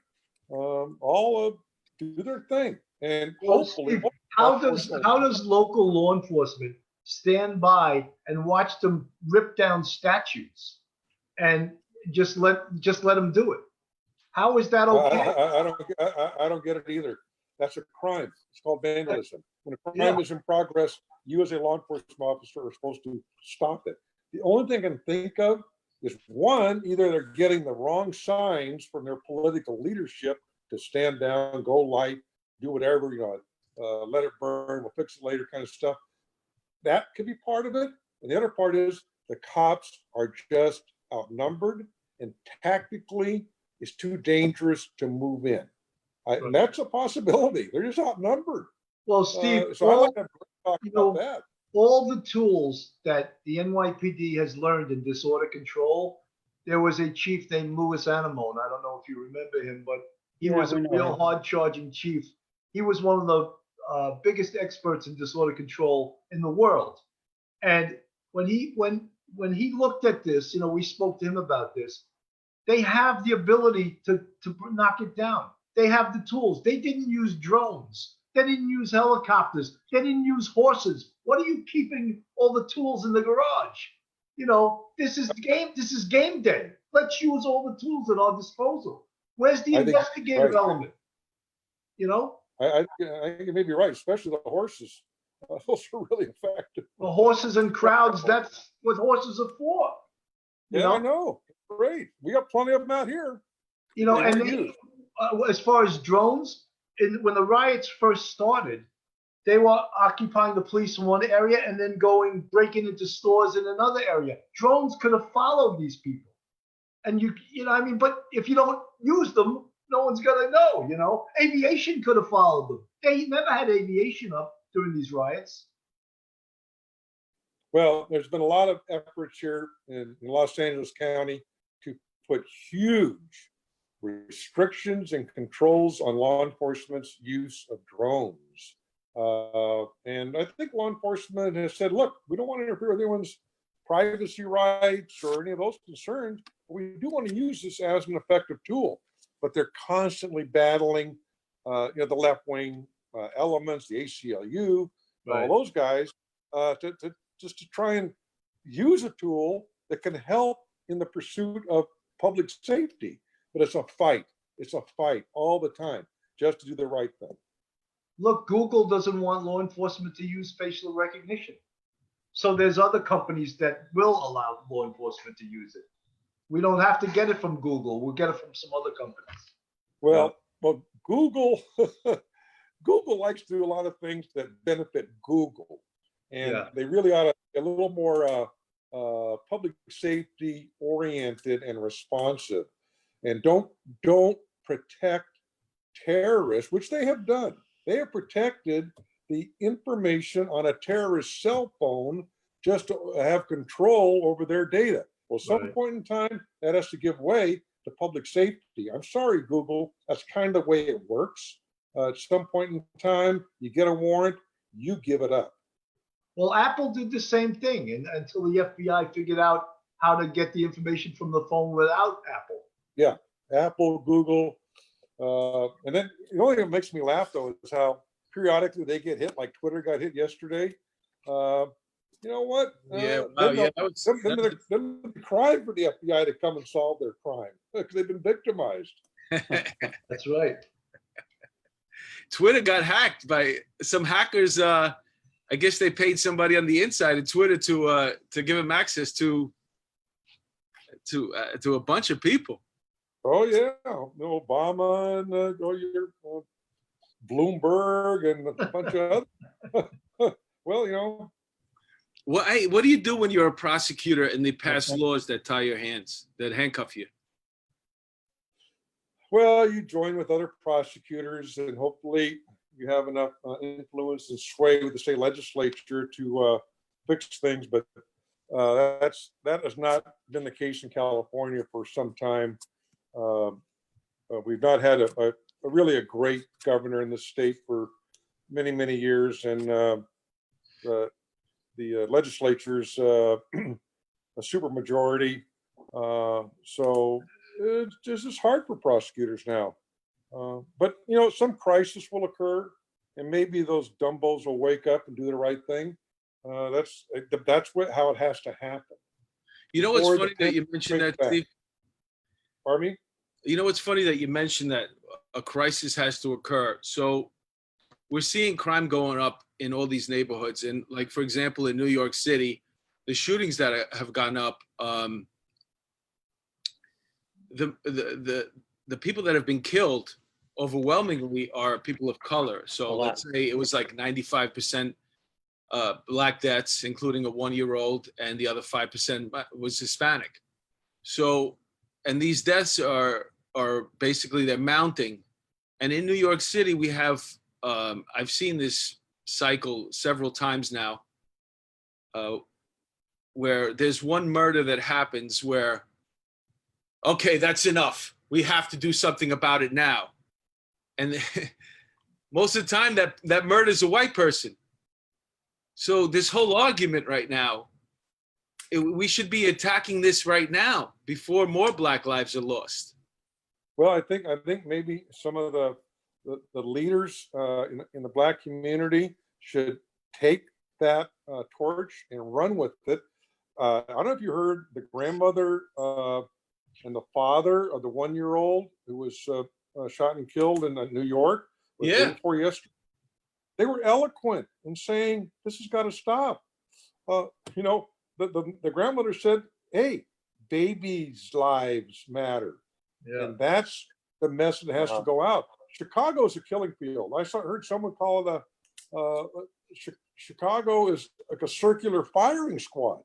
all do their thing, and Well, hopefully, Steve, how does local law enforcement stand by and watch them rip down statues and just let them do it? How is that okay? I don't get it either. That's a crime. It's called vandalism. When a crime is in progress, you as a law enforcement officer are supposed to stop it. The only thing I can think of is one, either they're getting the wrong signs from their political leadership to stand down, go light, do whatever, let it burn, we'll fix it later kind of stuff. That could be part of it. And the other part is the cops are just outnumbered, and tactically it's too dangerous to move in. And that's a possibility. They're just outnumbered. Well, Steve, So I like to talk about that. All the tools that the NYPD has learned in disorder control, there was a chief named Louis Anemone. I don't know if you remember him, but he was a real hard-charging chief. He was one of the biggest experts in disorder control in the world. And when he looked at this, we spoke to him about this. They have the ability to knock it down. They have the tools. They didn't use drones. They didn't use helicopters. They didn't use horses. What are you keeping all the tools in the garage? This is game day. Let's use all the tools at our disposal. Where's the investigative element? I think you may be right, especially the horses. Those are really effective. The horses and crowds, that's what horses are for. I know. Great. We got plenty of them out here. As far as drones, when the riots first started, they were occupying the police in one area and then breaking into stores in another area. Drones could have followed these people. And but if you don't use them, no one's gonna know, Aviation could have followed them. They never had aviation up during these riots. Well, there's been a lot of efforts here in Los Angeles County to put huge restrictions and controls on law enforcement's use of drones. And I think law enforcement has said, look, we don't want to interfere with anyone's privacy rights or any of those concerns, but we do want to use this as an effective tool. But they're constantly battling, the left-wing elements, the ACLU, all those guys, to try and use a tool that can help in the pursuit of public safety. But it's a fight. It's a fight all the time just to do the right thing. Look, Google doesn't want law enforcement to use facial recognition. So there's other companies that will allow law enforcement to use it. We don't have to get it from Google. We'll get it from some other companies. Well, Google Google likes to do a lot of things that benefit Google. And they really ought to be a little more public safety oriented and responsive. And don't protect terrorists, which they have done. They have protected the information on a terrorist's cell phone just to have control over their data. Well, some point in time, that has to give way to public safety. I'm sorry, Google, that's kind of the way it works. At some point in time, you get a warrant, you give it up. Well, Apple did the same thing until the FBI figured out how to get the information from the phone without Apple. Yeah, Apple, Google. And then the only thing that makes me laugh, though, is how periodically they get hit, like Twitter got hit yesterday. You know what? Then they're crying for the FBI to come and solve their crime because they've been victimized. That's right. Twitter got hacked by some hackers. I guess they paid somebody on the inside of Twitter to give them access to a bunch of people. Oh yeah, Obama and Bloomberg and a bunch of other. Well, What do you do when you're a prosecutor and they pass laws that tie your hands, that handcuff you? well, you join with other prosecutors, and hopefully you have enough influence and sway with the state legislature to fix things. But that has not been the case in California for some time. We've not had a really a great governor in the state for many years, and the legislature's a super majority. So it's just hard for prosecutors now. But some crisis will occur, and maybe those dumbos will wake up and do the right thing. That's how it has to happen. You know what's Or funny the that you mentioned that, back. Steve? Pardon me? You know what's funny that you mentioned that a crisis has to occur. So we're seeing crime going up in all these neighborhoods, and like for example in New York City, the shootings that have gone up. The people that have been killed overwhelmingly are people of color. So let's say it was like 95% black deaths, including a 1-year-old, and the other 5% was Hispanic. So, and these deaths are basically, they're mounting. And in New York City, we have, I've seen this cycle several times now, where there's one murder that happens where, okay, that's enough. We have to do something about it now. And most of the time that murder is a white person. So this whole argument right now, we should be attacking this right now before more black lives are lost. Well, I think maybe some of the leaders in the black community should take that torch and run with it. I don't know if you heard the grandmother and the father of the 1-year-old who was shot and killed in New York. Yeah. Before yesterday. They were eloquent in saying this has got to stop. The grandmother said, "Hey, babies' lives matter," and that's the message that has to go out. Chicago is a killing field. Heard someone call it Chicago is like a circular firing squad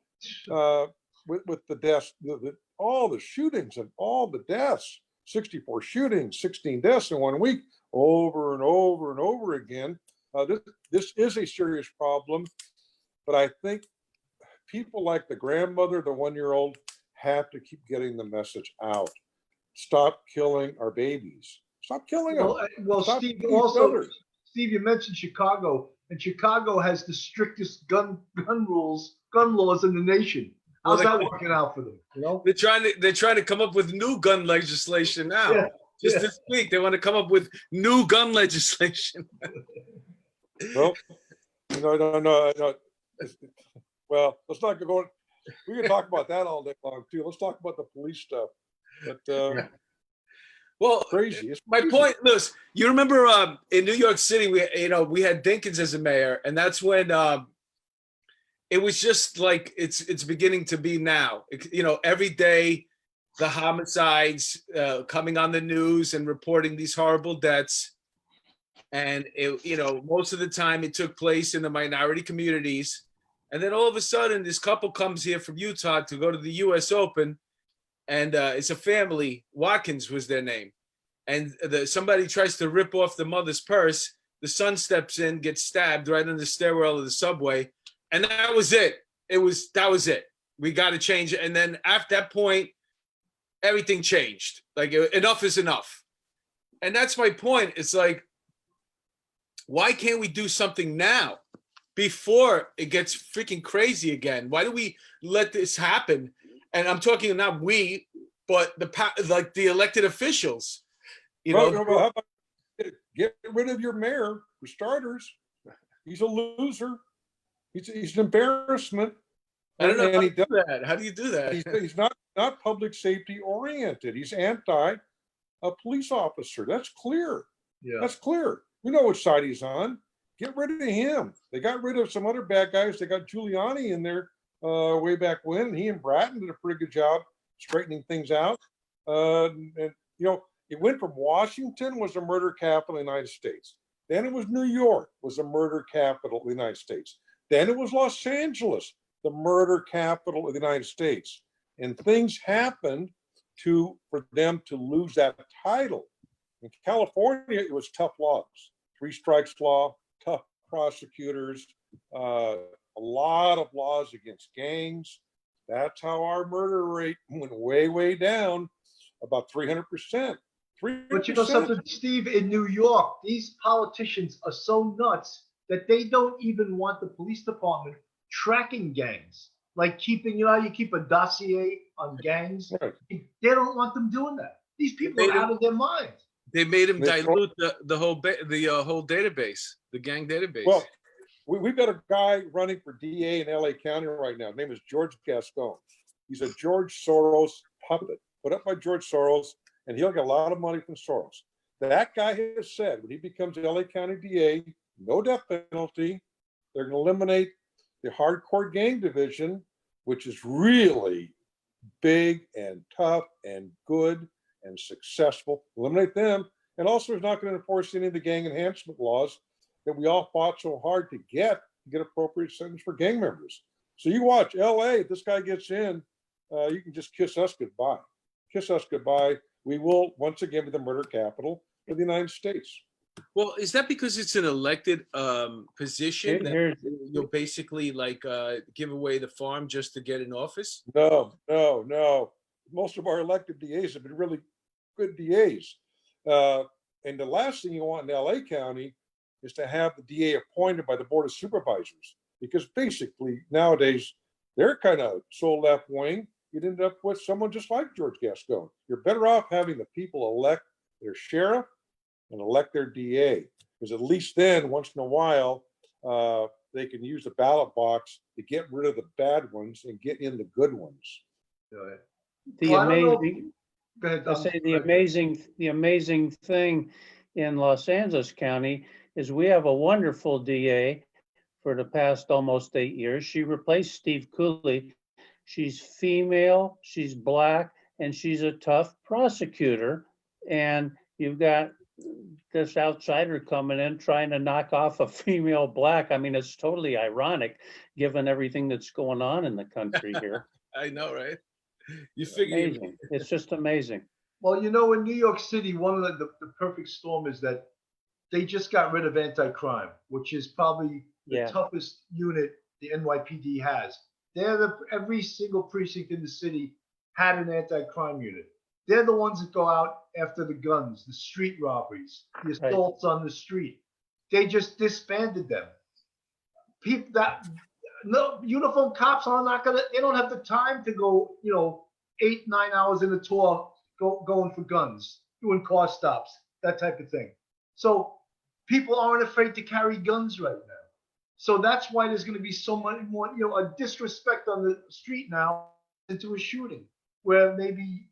with the deaths, all the shootings and all the deaths. 64 shootings, 16 deaths in 1 week, over and over and over again. This is a serious problem, but I think people like the grandmother, the 1-year-old, have to keep getting the message out. Stop killing our babies. Stop killing them. Well, Stop Steve, killing also, others. Steve, you mentioned Chicago, and Chicago has the strictest gun laws in the nation. How's that working out for them? They're trying to come up with new gun legislation now. Yeah. This week, they want to come up with new gun legislation. Well, no. Well, let's not go. We can talk about that all day long too. Let's talk about the police stuff. But well, crazy. My point, Lewis, you remember in New York City, we had Dinkins as a mayor, and that's when it was just like it's beginning to be now. Every day the homicides coming on the news and reporting these horrible deaths. And most of the time it took place in the minority communities. And then all of a sudden this couple comes here from Utah to go to the US Open, and it's a family. Watkins was their name. And somebody tries to rip off the mother's purse. The son steps in, gets stabbed right in the stairwell of the subway. And that was it. That was it. We got to change it. And then after that point, everything changed. Like, enough is enough. And that's my point. It's like, why can't we do something now before it gets freaking crazy again? Why do we let this happen? And I'm talking not we, but the elected officials. How about get rid of your mayor for starters? He's a loser. He's an embarrassment. I don't know how do you do that? He's not public safety oriented. He's anti a police officer. That's clear. Yeah. That's clear. We know which side he's on. Get rid of him. They got rid of some other bad guys. They got Giuliani in there way back when. He and Bratton did a pretty good job straightening things out. And you know, it went from Washington was the murder capital of the United States. Then it was New York was the murder capital of the United States. Then it was Los Angeles, the murder capital of the United States. And things happened for them to lose that title. In California, it was tough laws, 3 strikes law, tough prosecutors, a lot of laws against gangs. That's how our murder rate went way, way down, about 300%. 300%. But you know something, Steve, in New York, these politicians are so nuts that they don't even want the police department tracking gangs. Like keeping, you keep a dossier on gangs. Right. They don't want them doing that. These people are out of their minds. They made him They- dilute the whole whole database, the gang database. Well, we've got a guy running for DA in LA County right now. His name is George Gascon. He's a George Soros puppet put up by George Soros, and he'll get a lot of money from Soros. That guy has said when he becomes LA County DA, no death penalty. They're going to eliminate the hardcore gang division, which is really big and tough and good and successful. Eliminate them. And also, he's not going to enforce any of the gang enhancement laws that we all fought so hard to get appropriate sentence for gang members. So you watch LA, if this guy gets in, you can just kiss us goodbye. Kiss us goodbye. We will once again be the murder capital of the United States. Well, is that because it's an elected position that Here's- you'll basically like give away the farm just to get in office? No. Most of our elected DAs have been really good DAs. And the last thing you want in LA County is to have the DA appointed by the Board of Supervisors, because basically nowadays they're kind of so left wing. You'd end up with someone just like George Gascon. You're better off having the people elect their sheriff and elect their DA, because at least then, once in a while, they can use the ballot box to get rid of the bad ones and get in the good ones. The Well, I don't know. amazing, Go ahead, I Dom. say the amazing thing in Los Angeles County is we have a wonderful DA for the past almost 8 years. She replaced Steve Cooley. She's female, she's Black, and she's a tough prosecutor. And you've got this outsider coming in trying to knock off a female Black. I mean, it's totally ironic given everything that's going on in the country here. I know, right? You figure Amazing. It's just amazing. Well, in New York City, one of the perfect storm is that they just got rid of anti-crime, which is probably the Yeah. toughest unit the NYPD has. Every single precinct in the city had an anti-crime unit. They're the ones that go out after the guns, the street robberies, the Right. assaults on the street. They just disbanded them. People no uniformed cops are not gonna. They don't have the time to go, 8-9 hours in a tour going for guns, doing car stops, that type of thing. So people aren't afraid to carry guns right now. So that's why there's going to be so much more, a disrespect on the street now into a shooting, where maybe,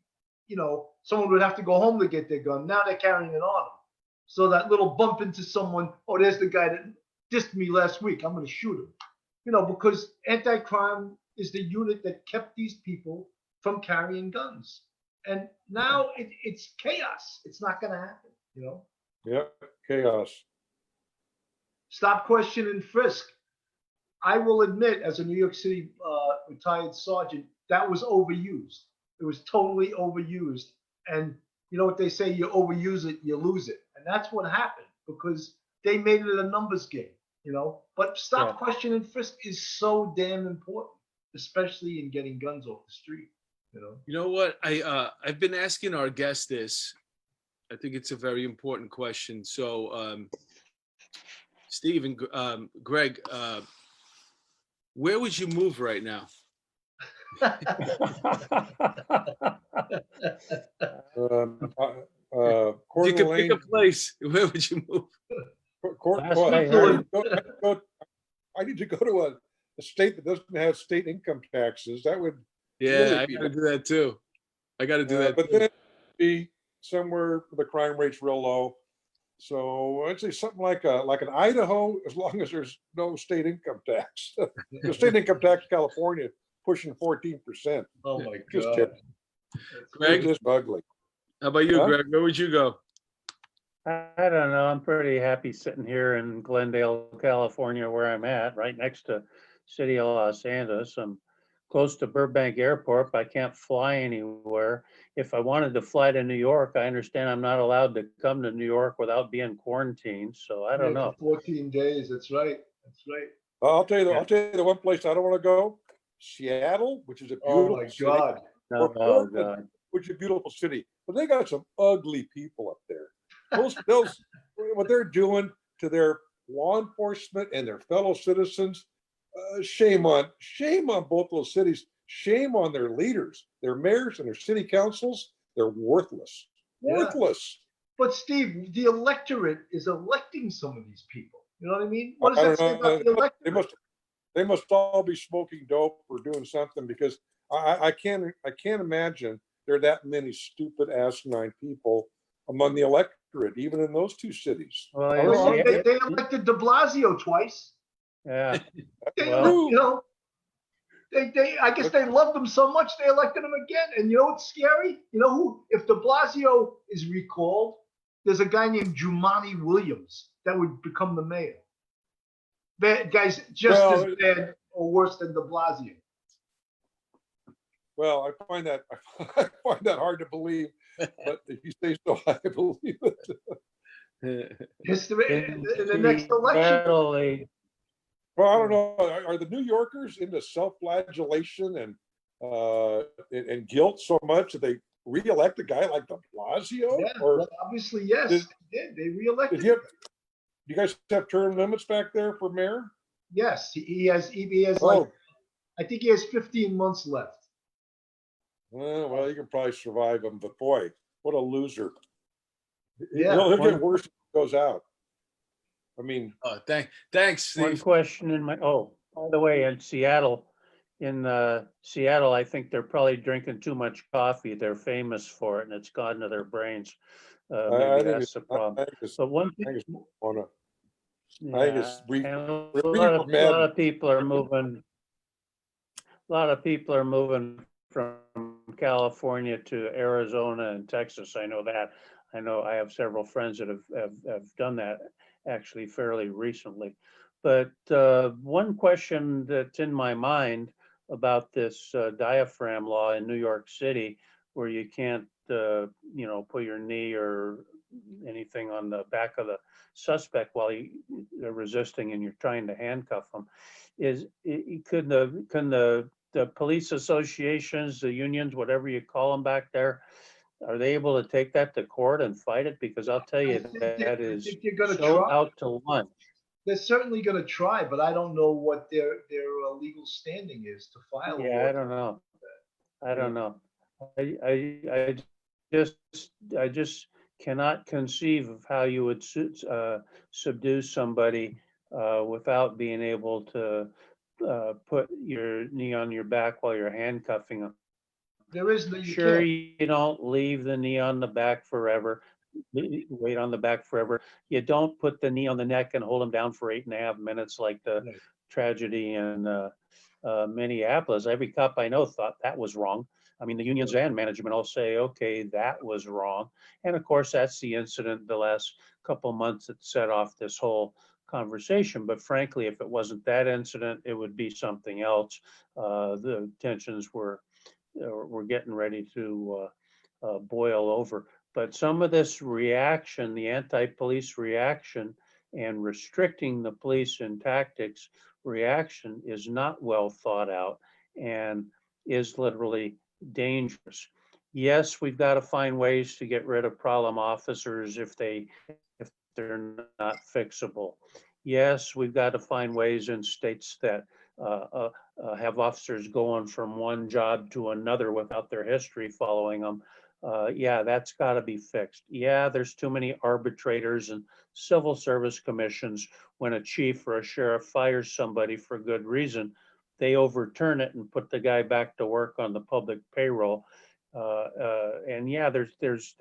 someone would have to go home to get their gun. Now they're carrying it on them. So that little bump into someone, oh, there's the guy that dissed me last week, I'm going to shoot him. Because anti-crime is the unit that kept these people from carrying guns. And now it's chaos. It's not going to happen, Yep, chaos. Stop, question, and frisk. I will admit, as a New York City retired sergeant, that was overused. It was totally overused. And you know what they say, you overuse it, you lose it. And that's what happened, because they made it a numbers game, But stop, Yeah. question, and frisk is so damn important, especially in getting guns off the street, You know what? I've been asking our guest this. I think it's a very important question. So, Steve and Greg, where would you move right now? Coeur You could d'Alene, pick a place. Where would you move? Last well, I heard- I need to go to a state that doesn't have state income taxes. That would Yeah, Really I be got to nice. do that too. I got to do that. but too. then be somewhere where the crime rate's real low. So I'd say something like an Idaho, as long as there's no state income tax. The state income tax in California pushing 14%. Oh my Just God. terrible. Greg, Just ugly. how about you, Huh? Greg? Where would you go? I don't know. I'm pretty happy sitting here in Glendale, California, where I'm at, right next to city of Los Angeles. I'm close to Burbank Airport, but I can't fly anywhere. If I wanted to fly to New York, I understand I'm not allowed to come to New York without being quarantined. So I don't Yeah, know. for 14 days. That's right. That's right. I'll tell you, Yeah. I'll tell you the one place I don't want to go, Seattle, which is a Oh beautiful my city, God. or Oh, Portland, God. which is a beautiful city, but they got some ugly people up there. Those, what they're doing to their law enforcement and their fellow citizens, shame on both those cities. Shame on their leaders, their mayors and their city councils. They're worthless. Yeah. Worthless. But Steve, the electorate is electing some of these people. You know what I mean? What I does that don't say about the know. electorate? They must all be smoking dope or doing something, because I can't imagine there are that many stupid asinine people among the electorate, even in those two cities. Well, I don't Well, know. look, they elected De Blasio twice. Yeah. They, Well- you know, I guess they loved him so much they elected him again. And you know what's scary? You know who? If De Blasio is recalled, there's a guy named Jumaane Williams that would become the mayor. That guy's just Well, as bad or worse than De Blasio. Well, I find that hard to believe, but if you say so, I believe it. History in the next election. Seattle, they- Well, I don't know. Are the New Yorkers into self-flagellation and guilt so much that they re-elect a guy like De Blasio? Yeah, Or well, obviously, yes, did- they did. They reelected do him. you guys have term limits back there for mayor? Yes, he has like, Oh, I think he has 15 months left. well, you can probably survive him, but boy, what a loser. Yeah. He'll get worse as he goes out. I mean, Oh, thanks, One Steve. question in my, oh, by the way, in Seattle, I think they're probably drinking too much coffee. They're famous for it and it's gone to their brains. I Maybe think that's the I problem. think it's, But one, I think it's on a, yeah, it's and a reading lot for Madden. of people are moving. A lot of people are moving from California to Arizona and Texas. I know that. I know I have several friends that have done that actually fairly recently. But one question that's in my mind about this diaphragm law in New York City, where you can't, put your knee or anything on the back of the suspect while they're resisting and you're trying to handcuff them, is can the police associations, the unions, whatever you call them back there, are they able to take that to court and fight it? Because I'll tell I you, think that I is think they're going to so try. out to lunch. They're certainly going to try, but I don't know what their legal standing is to file a Yeah, I law. don't know. I don't know. I just cannot conceive of how you would subdue somebody without being able to put your knee on your back while you're handcuffing them. There is no, you Sure, can't. you don't leave the knee on the back forever, wait on the back forever. You don't put the knee on the neck and hold them down for 8.5 minutes like the Right. tragedy in Minneapolis. Every cop I know thought that was wrong. I mean, the unions and management all say, okay, that was wrong. And of course, that's the incident the last couple months that set off this whole conversation. But frankly, if it wasn't that incident, it would be something else. The tensions were getting ready to boil over. But some of this reaction, the anti-police reaction and restricting the police and tactics reaction is not well thought out and is literally dangerous. Yes, we've got to find ways to get rid of problem officers if they're not fixable. Yes, we've got to find ways in states that have officers going from one job to another without their history following them. Yeah, that's got to be fixed. Yeah, there's too many arbitrators and civil service commissions. When a chief or a sheriff fires somebody for good reason, they overturn it and put the guy back to work on the public payroll. And yeah, there's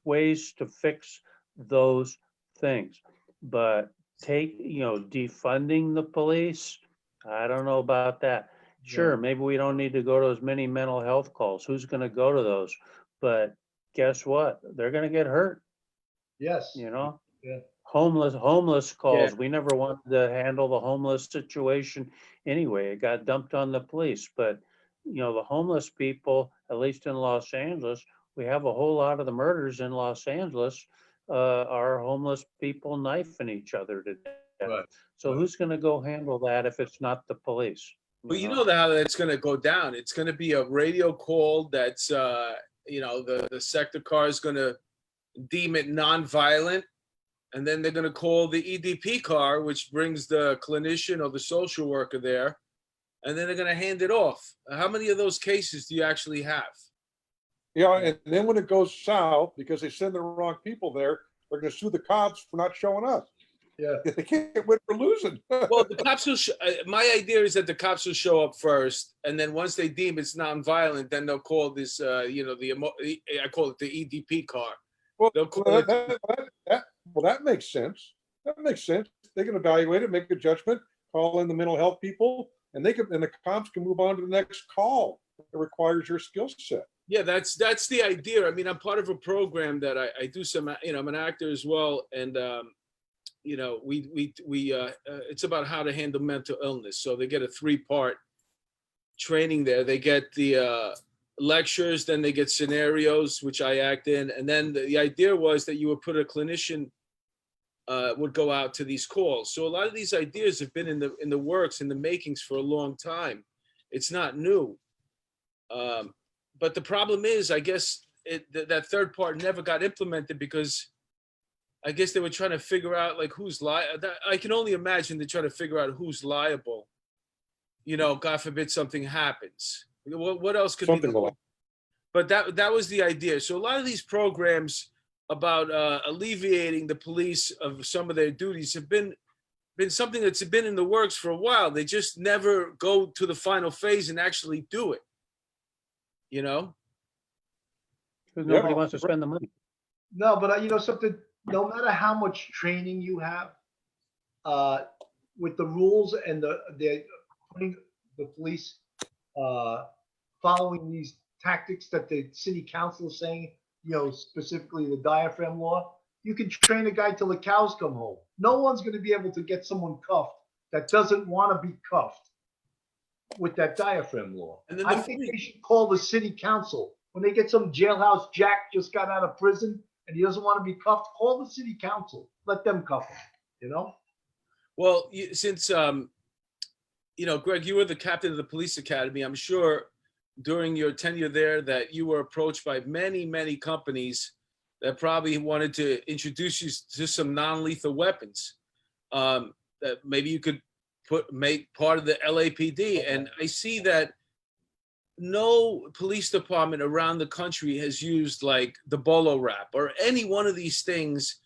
ways to fix those things. But defunding the police, I don't know about that. Sure, maybe we don't need to go to as many mental health calls. Who's going to go to those? But guess what? They're going to get hurt, Yes. Yeah. Homeless Yeah. calls. We never wanted to handle the homeless situation anyway. It got dumped on the police. But, the homeless people, at least in Los Angeles, we have a whole lot of the murders in Los Angeles are homeless people knifing each other to death. Right. So Right. who's going to go handle that if it's not the police? Well, you know how that's going to go down. It's going to be a radio call that's, the sector car is going to deem it nonviolent. And then they're going to call the EDP car, which brings the clinician or the social worker there. And then they're going to hand it off. How many of those cases do you actually have? Yeah, and then when it goes south, because they send the wrong people there, they're gonna sue the cops for not showing up. Yeah. They can't win for losing. Well, the cops will. My idea is that the cops will show up first, and then once they deem it's nonviolent, then they'll call this. I call it the EDP car. Well, They'll call it. that makes sense. That makes sense. They can evaluate it, make a judgment, call in the mental health people, and the cops can move on to the next call that requires your skill set. Yeah, that's the idea. I mean, I'm part of a program that I do some. I'm an actor as well, and it's about how to handle mental illness. So they get a 3-part training there. They get the lectures, then they get scenarios, which I act in, and then the idea was that you would put a clinician would go out to these calls. So a lot of these ideas have been in the works, in the makings for a long time. It's not new. But the problem is, I guess that 3rd part never got implemented because I guess they were trying to figure out like who's liable. I can only imagine they're trying to figure out who's liable. God forbid something happens. What else could Something be? like But that was the idea. So a lot of these programs about alleviating the police of some of their duties have been something that's been in the works for a while. They just never go to the final phase and actually do it. Because nobody wants to spend the money. No, but something, no matter how much training you have, with the rules and they're putting the police following these tactics that the city council is saying, specifically the diaphragm law, you can train a guy till the cows come home. No one's going to be able to get someone cuffed that doesn't want to be cuffed with that diaphragm law. And then I think they should call the city council when they get some jailhouse jack just got out of prison and he doesn't want to be cuffed. Call the city council, let them cuff him. Well, since Greg, you were the captain of the police academy. I'm sure during your tenure there that you were approached by many, many companies that probably wanted to introduce you to some non-lethal weapons that maybe you could make part of the LAPD. And I see that no police department around the country has used like the bolo wrap or any one of these things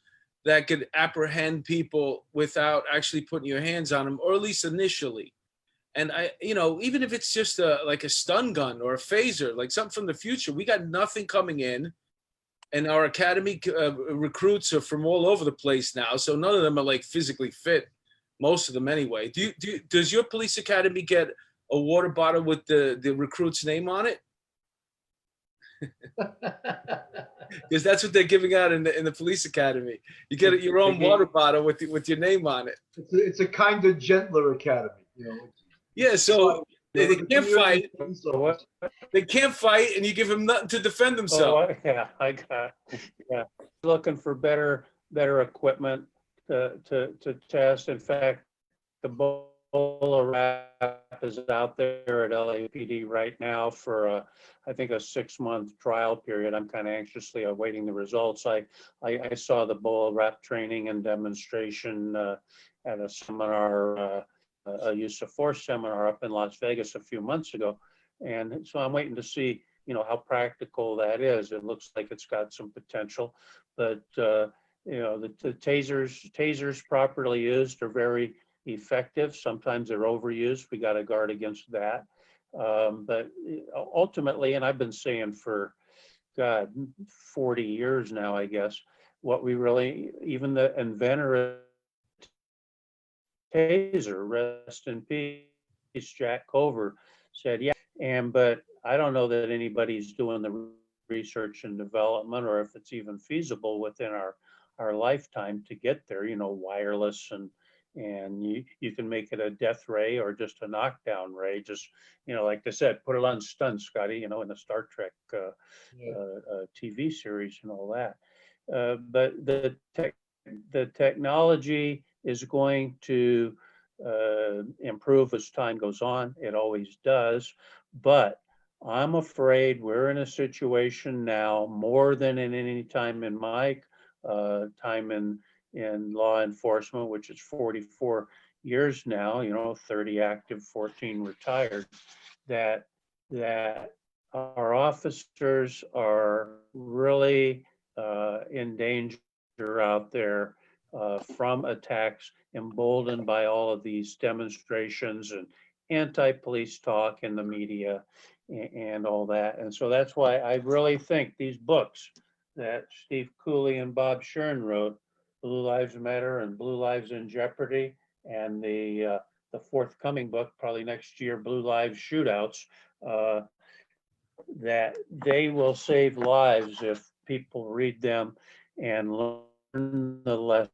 that could apprehend people without actually putting your hands on them, or at least initially. And even if it's just like a stun gun or a phaser, like something from the future, we got nothing coming in. And our academy recruits are from all over the place now. So none of them are like physically fit. Most of them anyway. Does your police academy get a water bottle with the recruit's name on it? Because that's what they're giving out in the police academy. You get your own water bottle with your name on it. It's a kind of gentler academy. Yeah, so they can't fight. They can't fight, and you give them nothing to defend themselves. Looking for better equipment to test. In fact, the bolo wrap is out there at LAPD right now for I think a 6-month trial period. I'm kind of anxiously awaiting the results. I saw the bolo wrap training and demonstration at a seminar, a use of force seminar up in Las Vegas a few months ago, and so I'm waiting to see how practical that is. It looks like it's got some potential, but the tasers properly used are very effective. Sometimes they're overused. We got to guard against that. But ultimately, and I've been saying for 40 years now, I guess, what we really, even the inventor of taser, rest in peace, Jack Cover, said, yeah, but I don't know that anybody's doing the research and development, or if it's even feasible within our lifetime to get there, wireless, and you can make it a death ray or just a knockdown ray, just, like I said, put it on stun, Scotty, in the Star Trek TV series and all that. But the technology is going to improve as time goes on. It always does. But I'm afraid we're in a situation now, more than in any time in my time in law enforcement, which is 44 years now, 30 active, 14 retired, that our officers are really in danger out there from attacks, emboldened by all of these demonstrations and anti-police talk in the media and all that. And so that's why I really think these books that Steve Cooley and Bob Shern wrote, Blue Lives Matter and Blue Lives in Jeopardy, and the forthcoming book, probably next year, Blue Lives Shootouts, that they will save lives if people read them and learn the lesson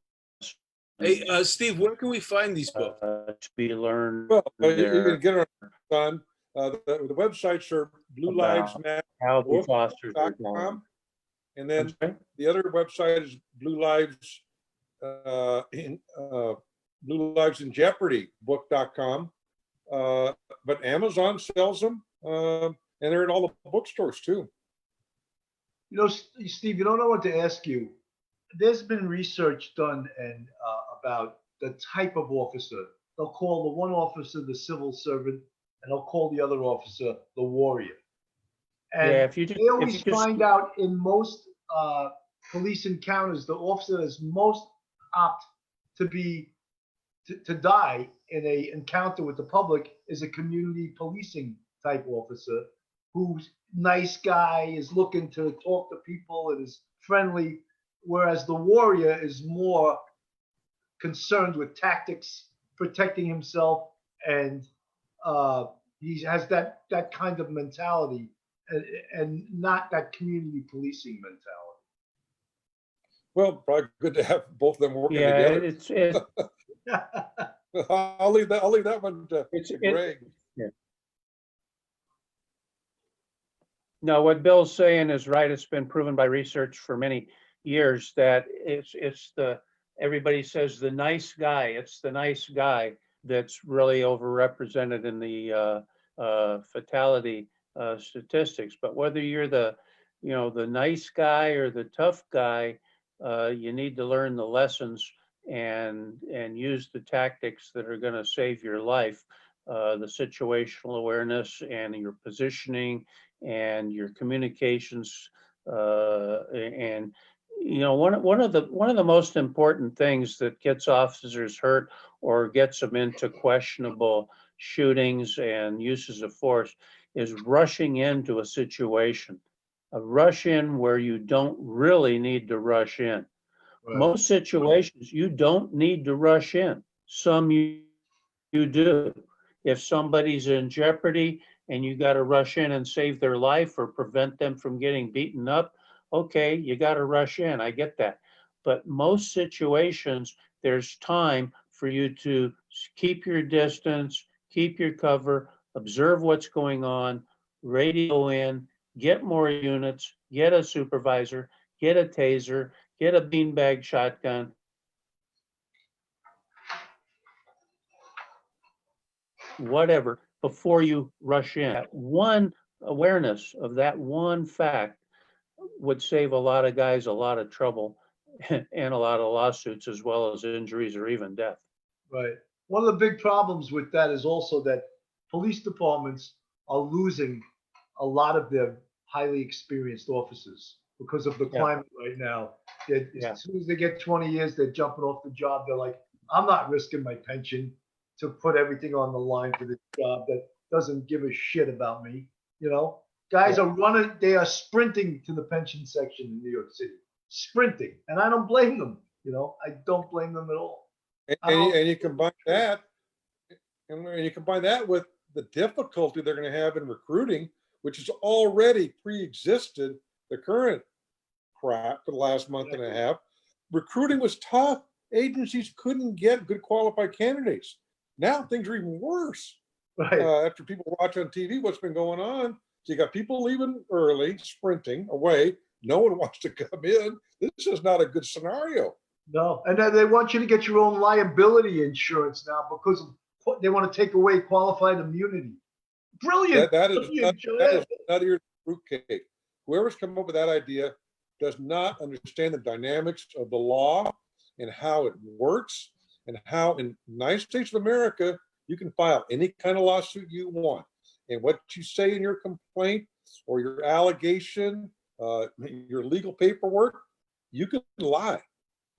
Hey, Steve, where can we find these books? to be learned Well, you there can get it on the websites are about how these officers are going. bluelivesmatter.com, and I'm then sorry? the other website is Blue Lives in Jeopardy book.com. But Amazon sells them, and they're in all the bookstores too. Steve, you don't know what to ask you. There's been research done and about the type of officer. They'll call the one officer the civil servant, and they'll call the other officer the warrior. And Yeah, if you just, they always find out in most police encounters, the officer that is most apt to die in a encounter with the public is a community policing type officer who's nice guy, is looking to talk to people and is friendly, whereas the warrior is more concerned with tactics, protecting himself, and he has that kind of mentality and not that community policing mentality. Well, probably good to have both of them working yeah, together. it's I'll leave that one to Greg. yeah. No, what Bill's saying is right. It's been proven by research for many years that it's everybody says the nice guy. It's the nice guy that's really overrepresented in the fatality statistics. But whether you're the nice guy or the tough guy, you need to learn the lessons and use the tactics that are going to save your life. The situational awareness and your positioning and your communications, and one of the most important things that gets officers hurt or gets them into questionable shootings and uses of force is rushing into a situation. A rush in where you don't really need to rush in. Right. Most situations you don't need to rush in. Some you do. If somebody's in jeopardy and you got to rush in and save their life or prevent them from getting beaten up, okay, you got to rush in. I get that. But most situations, there's time for you to keep your distance, keep your cover, observe what's going on, radio in, get more units, get a supervisor, get a taser, get a beanbag shotgun. Whatever, before you rush in. That one awareness of that one fact would save a lot of guys a lot of trouble and a lot of lawsuits, as well as injuries or even death. Right. One of the big problems with that is also that police departments are losing a lot of their highly experienced officers because of the climate right now. As soon as they get 20 years, they're jumping off the job. They're like, I'm not risking my pension to put everything on the line for this job that doesn't give a shit about me. Guys are running, they are sprinting to the pension section in New York City. sprinting, and I don't blame them. I don't blame them at all. And you combine that, and you combine that with the difficulty they're going to have in recruiting, which has already pre-existed the current crap for the last month and a half. Recruiting was tough. Agencies couldn't get good qualified candidates. Now things are even worse. Right. After people watch on TV what's been going on, so you got people leaving early, sprinting away. No one wants to come in. This is not a good scenario. No, and they want you to get your own liability insurance now because they want to take away qualified immunity. Brilliant. That is none of your fruitcake. Whoever's come up with that idea does not understand the dynamics of the law and how it works, and how in the United States of America you can file any kind of lawsuit you want. And what you say in your complaint or your allegation, your legal paperwork, you can lie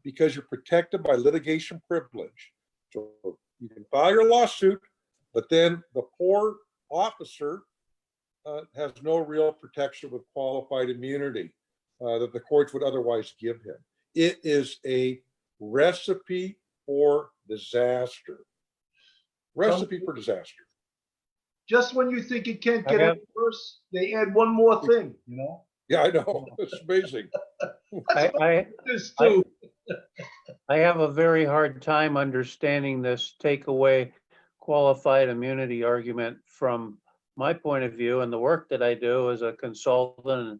because you're protected by litigation privilege. So you can file your lawsuit, but then the poor officer has no real protection with qualified immunity that the courts would otherwise give him. It is a recipe for disaster. Recipe for disaster. Just when you think it can't get any worse, they add one more thing, Yeah, I know. It's amazing. I have a very hard time understanding this take away qualified immunity argument from my point of view and the work that I do as a consultant and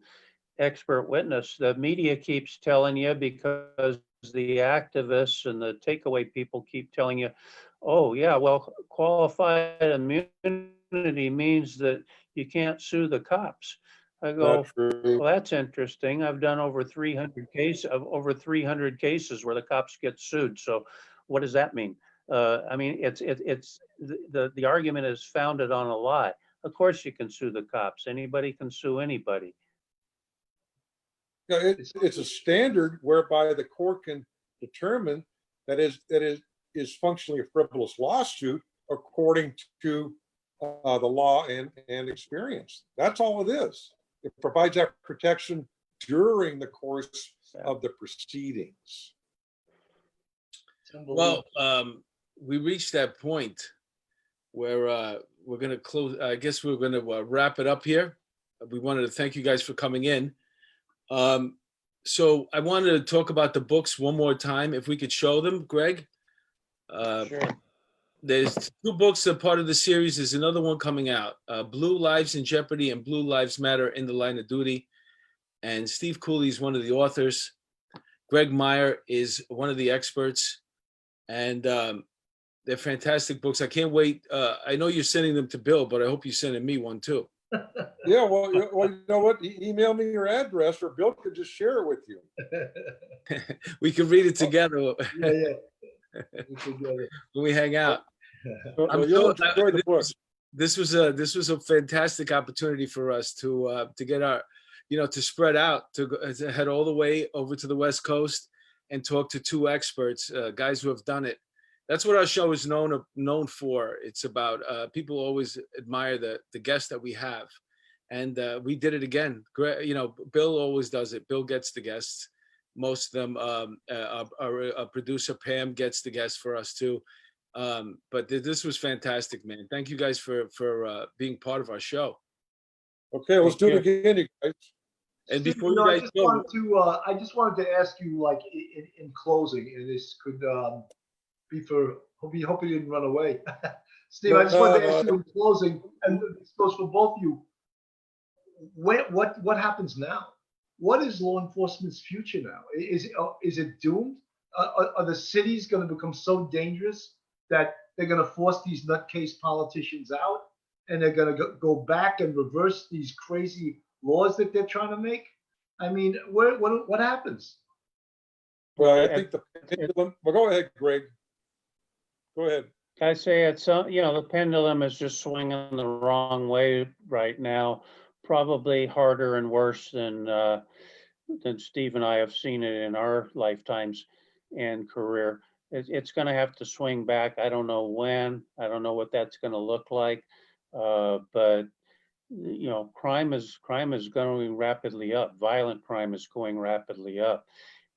expert witness. The media keeps telling you, because the activists and the takeaway people keep telling you, oh yeah, well, qualified immunity means that you can't sue the cops. I go, well, that's interesting. I've done over 300 cases where the cops get sued. So what does that mean? I mean, it's the argument is founded on a lie. Of course you can sue the cops. Anybody can sue anybody. Yeah, it's a standard whereby the court can determine that is functionally a frivolous lawsuit according to the law and experience. That's all it is. It provides that protection during the course of the proceedings. Well, we reached that point where we're going to close. I guess we're going to wrap it up here. We wanted to thank you guys for coming in. So I wanted to talk about the books one more time, if we could show them, Greg. Sure. There's 2 books that are part of the series. There's another one coming out, Blue Lives in Jeopardy and Blue Lives Matter in the Line of Duty. And Steve Cooley is one of the authors. Greg Meyer is one of the experts. And they're fantastic books. I can't wait. I know you're sending them to Bill, but I hope you're sending me one too. Yeah, well, you know what? Email me your address, or Bill could just share it with you. We can read it together. Yeah. When we hang out. You'll enjoy the book. This was a fantastic opportunity for us to get our, to spread out, to head all the way over to the West Coast and talk to 2 experts, guys who have done it. That's what our show is known for. It's about people always admire the guests that we have, and we did it again. Bill always does it. Bill gets the guests. Most of them, our producer Pam gets the guests for us too. But this was fantastic, man. Thank you guys for being part of our show. Okay, let's do it again, you guys. And before you guys go, I just wanted to ask you, like, in closing, and this could be for. Hope you didn't run away, Steve. I just wanted to ask you in closing, and this goes for both of you. What happens now? What is law enforcement's future now? Is it doomed? Are the cities going to become so dangerous that they're going to force these nutcase politicians out, and they're going to go back and reverse these crazy laws that they're trying to make? I mean, what happens? Well, I think the pendulum. Well, go ahead, Greg. Go ahead. I say it's the pendulum is just swinging the wrong way right now. Probably harder and worse than Steve and I have seen it in our lifetimes and career. It's going to have to swing back. I don't know when. I don't know what that's going to look like. But you know, crime is going rapidly up. Violent crime is going rapidly up.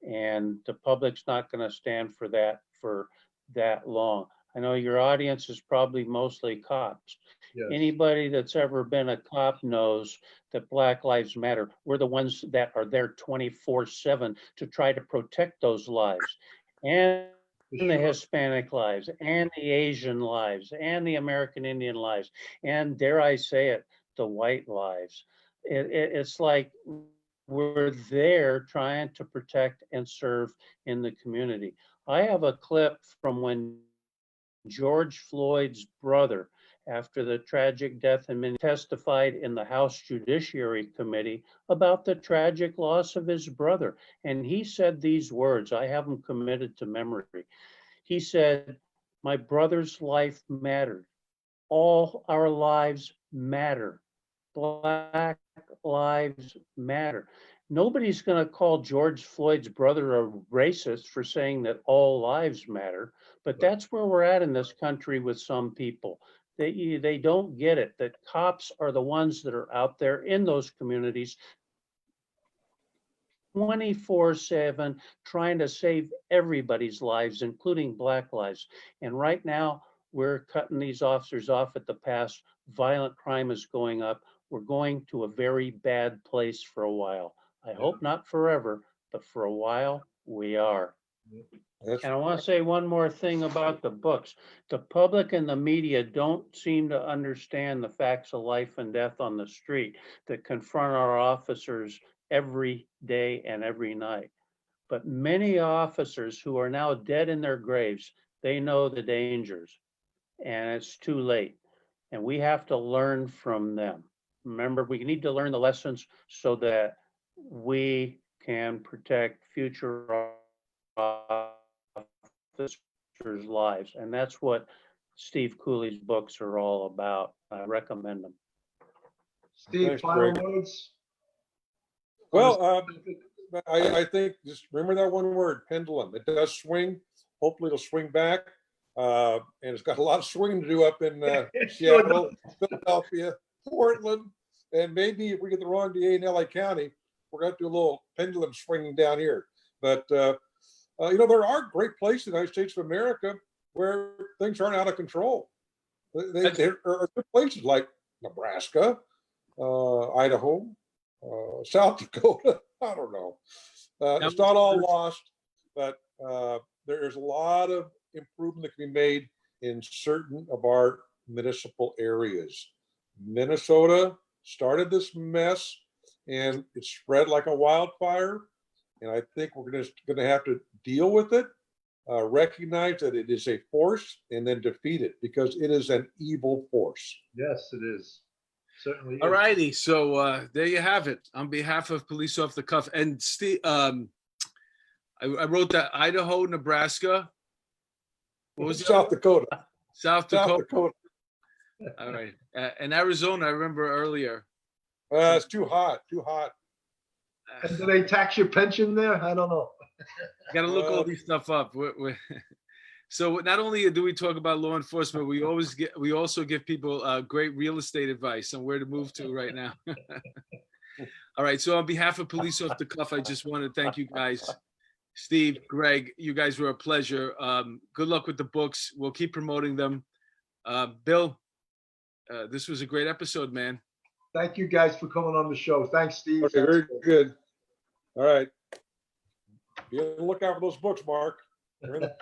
And the public's not going to stand for that long. I know your audience is probably mostly cops. Yes. Anybody that's ever been a cop knows that Black Lives Matter. We're the ones that are there 24/7 to try to protect those lives. And For the sure. Hispanic lives, and the Asian lives, and the American Indian lives, and dare I say it, the white lives. It's like we're there trying to protect and serve in the community. I have a clip from when George Floyd's brother, after the tragic death in Minneapolis, testified in the House Judiciary Committee about the tragic loss of his brother. And he said these words, I have them committed to memory. He said, "My brother's life mattered. All our lives matter. Black lives matter." Nobody's going to call George Floyd's brother a racist for saying that all lives matter, but that's where we're at in this country with some people. They don't get it, that cops are the ones that are out there in those communities 24/7 trying to save everybody's lives, including Black lives. And right now, we're cutting these officers off at the pass. Violent crime is going up. We're going to a very bad place for a while. I hope not forever, but for a while we are. That's And I want to say one more thing about the books. The public and the media don't seem to understand the facts of life and death on the street that confront our officers every day and every night. But many officers who are now dead in their graves, they know the dangers, and it's too late. And we have to learn from them. Remember, we need to learn the lessons so that we can protect future officers' lives. And that's what Steve Cooley's books are all about. I recommend them. Steve, Thanks, final Greg. words? Well, I think just remember that one word, pendulum. It does swing. Hopefully it'll swing back. And it's got a lot of swinging to do up in Seattle, Philadelphia, Portland, and maybe if we get the wrong DA in LA County, we're going to do a little pendulum swinging down here. But, you know, there are great places in the United States of America where things aren't out of control. There are good places like Nebraska, Idaho, South Dakota. I don't know. It's not all lost, but there's a lot of improvement that can be made in certain of our municipal areas. Minnesota started this mess and it spread like a wildfire. And I think we're going to have to deal with it, recognize that it is a force, and then defeat it because it is an evil force. Yes, it is. Certainly. All righty. So there you have it. On behalf of Police Off the Cuff and Steve, I wrote that Idaho, Nebraska. What was South Dakota? South Dakota. South Dakota. All right. And Arizona, I remember earlier. It's too hot. Too hot. And do they tax your pension there? I don't know. Got to look all these stuff up. So not only do we talk about law enforcement, we also give people great real estate advice on where to move to right now. All right. So on behalf of Police Off the Cuff, I just want to thank you guys. Steve, Greg, you guys were a pleasure. Good luck with the books. We'll keep promoting them. Bill, this was a great episode, man. Thank you guys for coming on the show. Thanks, Steve. Okay, very good. All right. Be on the lookout for those books, Mark. They're in the